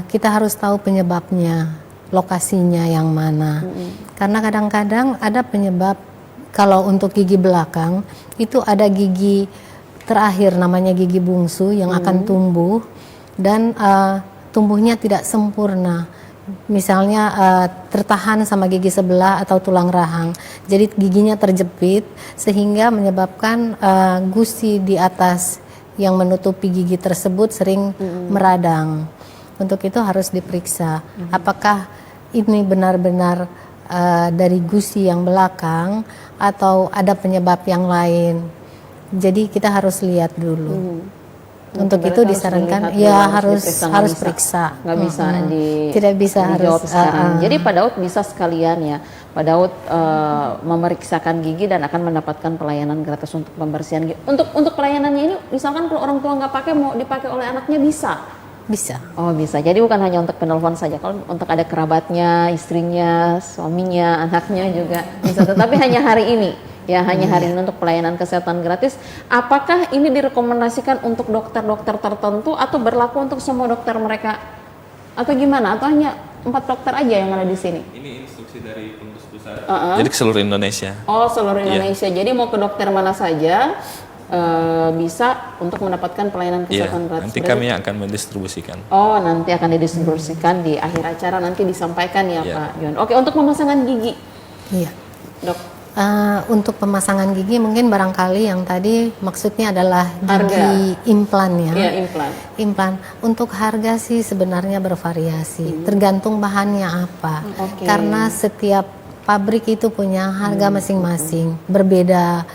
kita harus tahu penyebabnya, lokasinya yang mana. Karena kadang-kadang ada penyebab, kalau untuk gigi belakang itu ada gigi terakhir namanya gigi bungsu yang akan tumbuh dan tumbuhnya tidak sempurna. Misalnya tertahan sama gigi sebelah atau tulang rahang, jadi giginya terjepit sehingga menyebabkan gusi di atas yang menutupi gigi tersebut sering meradang. Untuk itu harus diperiksa apakah ini benar-benar dari gusi yang belakang atau ada penyebab yang lain. Jadi kita harus lihat dulu. Untuk itu disarankan ya harus periksa. Nggak bisa tidak bisa dijawab harus sekarang. Jadi Pak Daud bisa sekalian ya. Pak Daud memeriksakan gigi dan akan mendapatkan pelayanan gratis untuk pembersihan gigi. Untuk pelayanannya ini, misalkan kalau orang tua nggak pakai, mau dipakai oleh anaknya bisa. Bisa. Oh bisa. Jadi bukan hanya untuk penelpon saja. Kalau untuk ada kerabatnya, istrinya, suaminya, anaknya juga bisa. Tetapi hanya hari ini. Ya, hanya hari ini untuk pelayanan kesehatan gratis. Apakah ini direkomendasikan untuk dokter-dokter tertentu atau berlaku untuk semua dokter mereka? Atau gimana? Atau hanya 4 dokter aja yang ada di sini? Ini instruksi dari pengurus pusat. Jadi ke seluruh Indonesia. Oh, seluruh Indonesia. Jadi mau ke dokter mana saja bisa untuk mendapatkan pelayanan kesehatan gratis. Nanti kami akan mendistribusikan. Oh, nanti akan didistribusikan di akhir acara, nanti disampaikan ya Pak John. Oke, untuk pemasangan gigi. Iya. Dok. Untuk pemasangan gigi mungkin barangkali yang tadi maksudnya adalah gigi implan ya. Iya, implan. Implan. Untuk harga sih sebenarnya bervariasi, tergantung bahannya apa. Karena setiap pabrik itu punya harga masing-masing, berbeda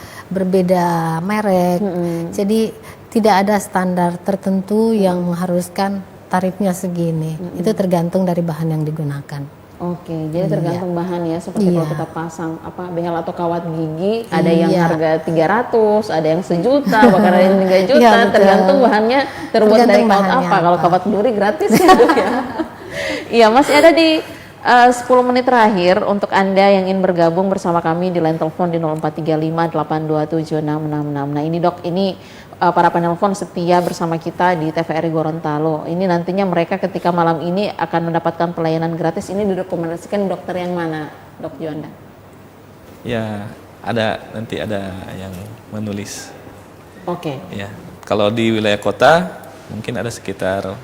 merek. Jadi tidak ada standar tertentu yang mengharuskan tarifnya segini. Itu tergantung dari bahan yang digunakan. Oke, jadi tergantung bahan ya, seperti kalau kita pasang behel atau kawat gigi, ada yang harga 300, ada yang sejuta, bahkan ada yang 3 juta, tergantung bahannya terbuat dari kawat apa. Kalau kawat duri gratis ya. Iya, masih ada di 10 menit terakhir untuk Anda yang ingin bergabung bersama kami di line telepon di 0435 827 6666. Nah ini Dok, ini para penelpon setia bersama kita di TVRI Gorontalo. Ini nantinya mereka ketika malam ini akan mendapatkan pelayanan gratis. Ini direkomendasikan dokter yang mana, Dok Juanda? Ya, nanti ada yang menulis. Oke. Ya, kalau di wilayah kota mungkin ada sekitar.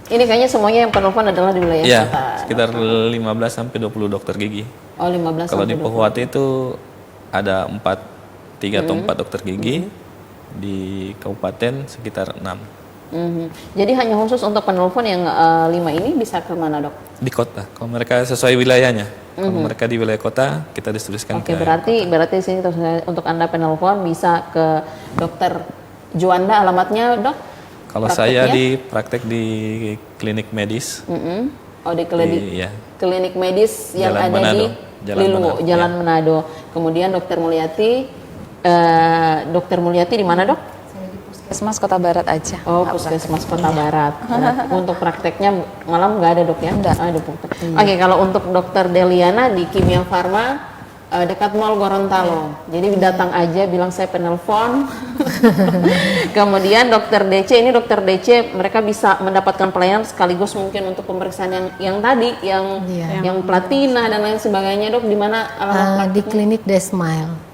Ini kayaknya semuanya yang penelpon adalah di wilayah ya, kota. Sekitar 15 sampai 20 dokter gigi. Oh, 15 kalau sampai 20. di Pohuwati itu ada 3 atau 4 dokter gigi. Di kabupaten sekitar 6. Jadi hanya khusus untuk penelpon yang 5 ini bisa ke mana, Dok? Di kota. Kalau mereka sesuai wilayahnya. Kalau mereka di wilayah kota, kita distribusikan ke berarti di sini untuk Anda penelpon bisa ke Dokter Juanda, alamatnya, Dok? Kalau saya di praktek di klinik medis. Oh, di klinik medis yang Jalan ada Manado. di Jalan Manado. Kemudian Dokter Mulyati di mana, Dok? Puskesmas Kota Barat aja. Oh, Puskesmas Kota Barat. Untuk prakteknya malam nggak ada, Dok ya? Enggak. Ada, Oke, kalau untuk Dokter Deliana di Kimia Farma dekat Mall Gorontalo. Jadi datang aja, bilang saya penelpon. Kemudian Dokter DC, ini Dokter DC mereka bisa mendapatkan pelayanan sekaligus mungkin untuk pemeriksaan yang tadi, yang platina dan lain sebagainya, Dok. Di mana alamat di klinik Desmile.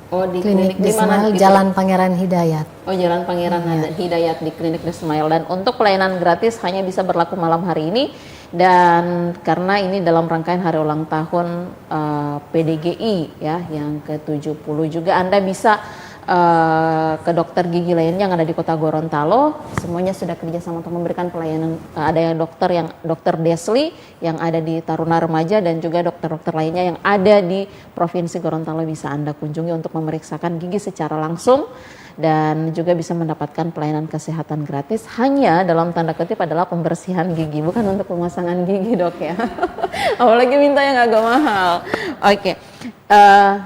Oh, di Klinik di mana Desmail itu? Jalan Pangeran Hidayat. Oh, Jalan Pangeran Hidayat di Klinik Desmail. Dan untuk pelayanan gratis hanya bisa berlaku malam hari ini, dan karena ini dalam rangkaian hari ulang tahun PDGI ya yang ke-70 juga, Anda bisa ke dokter gigi lainnya yang ada di Kota Gorontalo. Semuanya sudah kerjasama untuk memberikan pelayanan. Ada yang dokter Desli yang ada di Taruna Remaja, dan juga dokter-dokter lainnya yang ada di Provinsi Gorontalo bisa Anda kunjungi untuk memeriksakan gigi secara langsung, dan juga bisa mendapatkan pelayanan kesehatan gratis. Hanya dalam tanda kutip adalah pembersihan gigi, bukan untuk pemasangan gigi, Dok ya. Apalagi minta yang agak mahal. Oke.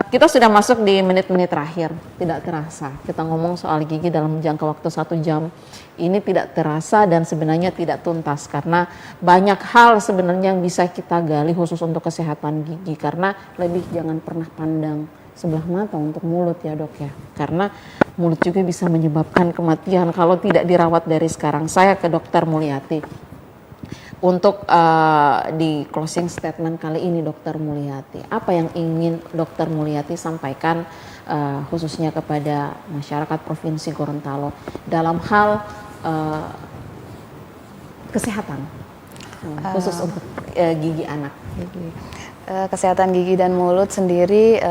Kita sudah masuk di menit-menit terakhir. Tidak terasa kita ngomong soal gigi dalam jangka waktu 1 jam ini tidak terasa, dan sebenarnya tidak tuntas karena banyak hal sebenarnya yang bisa kita gali khusus untuk kesehatan gigi. Karena lebih jangan pernah pandang sebelah mata untuk mulut ya, Dok ya, karena mulut juga bisa menyebabkan kematian kalau tidak dirawat dari sekarang. Saya ke Dokter Mulyati untuk di closing statement kali ini. Dokter Mulyati, apa yang ingin Dokter Mulyati sampaikan khususnya kepada masyarakat Provinsi Gorontalo dalam hal kesehatan khusus untuk gigi anak? Kesehatan gigi dan mulut sendiri,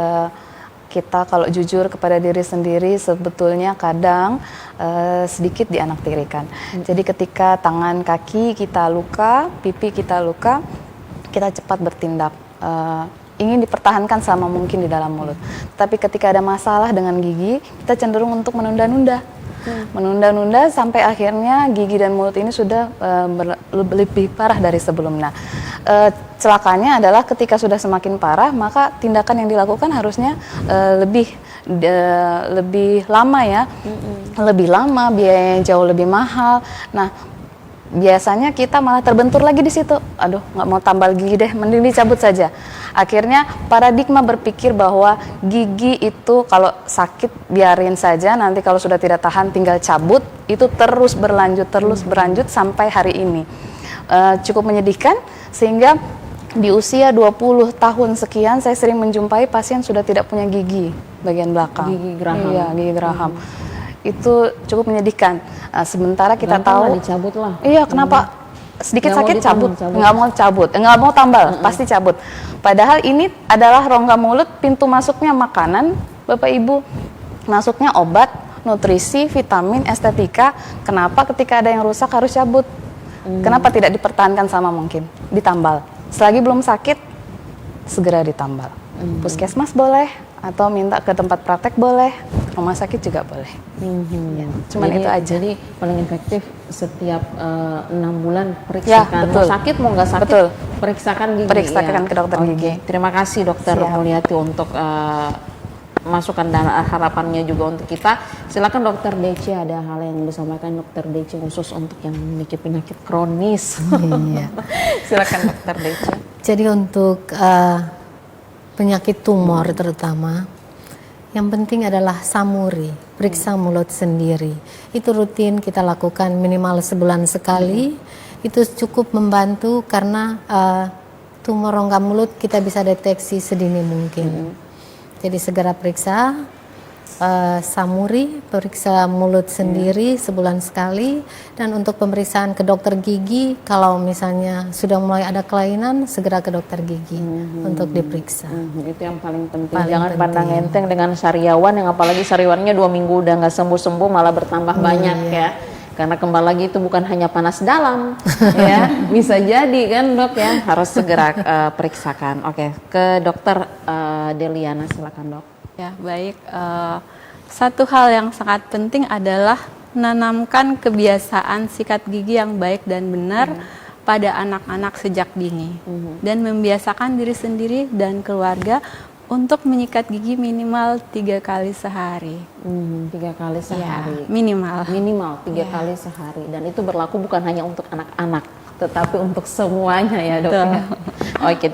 kita kalau jujur kepada diri sendiri sebetulnya kadang sedikit dianaktirikan. Jadi ketika tangan kaki kita luka, pipi kita luka, kita cepat bertindak. Ingin dipertahankan sama mungkin di dalam mulut. Tapi ketika ada masalah dengan gigi, kita cenderung untuk menunda-nunda. Menunda-nunda sampai akhirnya gigi dan mulut ini sudah lebih parah dari sebelumnya. Celakanya adalah ketika sudah semakin parah, maka tindakan yang dilakukan harusnya lebih lama ya, lebih lama, biayanya jauh lebih mahal. Nah, biasanya kita malah terbentur lagi di situ. Aduh, nggak mau tambal gigi deh, mending dicabut saja. Akhirnya paradigma berpikir bahwa gigi itu kalau sakit biarin saja, nanti kalau sudah tidak tahan tinggal cabut, itu terus berlanjut sampai hari ini. Cukup menyedihkan, sehingga di usia 20 tahun sekian saya sering menjumpai pasien sudah tidak punya gigi bagian belakang. Gigi geraham. Iya, gigi geraham. Itu cukup menyedihkan. Sementara kita tahu dicabut lah. Iya, kenapa sedikit Nggak sakit mau cabut, cabut. nggak mau cabut, nggak mau tambal, pasti cabut. Padahal ini adalah rongga mulut, pintu masuknya makanan, Bapak Ibu, masuknya obat, nutrisi, vitamin, estetika. Kenapa ketika ada yang rusak harus cabut? Kenapa tidak dipertahankan sama mungkin? Ditambal. Selagi belum sakit, segera ditambal. Puskesmas boleh, atau minta ke tempat praktek boleh, rumah sakit juga boleh. Ya, cuman Jadi, itu aja. Jadi paling efektif setiap 6 bulan Ya, periksakan. betul. Mau sakit mau nggak sakit, Betul. periksakan gigi. Periksakan ke dokter Oke. gigi. Terima kasih Dokter Siap. Mulyati untuk masukan dan harapannya juga untuk kita. Silakan Dokter Dece, ada hal yang disampaikan Dokter Dece khusus untuk yang memiliki penyakit kronis. Iya. Silakan Dokter Dece. Jadi untuk penyakit tumor terutama, yang penting adalah samuri, periksa mulut sendiri. Itu rutin kita lakukan minimal sebulan sekali. Itu cukup membantu karena tumor rongga mulut kita bisa deteksi sedini mungkin. Jadi segera periksa samuri, periksa mulut sendiri sebulan sekali. Dan untuk pemeriksaan ke dokter gigi, kalau misalnya sudah mulai ada kelainan, segera ke dokter gigi untuk diperiksa. Itu yang paling penting. Paling Jangan penting. pandang enteng dengan sariawan, yang apalagi sariawannya 2 minggu udah nggak sembuh-sembuh, malah bertambah banyak ya. Karena kembali lagi itu bukan hanya panas dalam, ya bisa jadi kan Dok ya, harus segera periksakan. Oke, ke Dokter Deliana, silakan Dok. Ya, baik. Satu hal yang sangat penting adalah menanamkan kebiasaan sikat gigi yang baik dan benar pada anak-anak sejak dini. Dan membiasakan diri sendiri dan keluarga untuk menyikat gigi minimal 3 kali sehari. 3 kali sehari. Ya, minimal. Minimal 3 kali sehari. Dan itu berlaku bukan hanya untuk anak-anak, tetapi untuk semuanya ya Dok. Ya? Oke.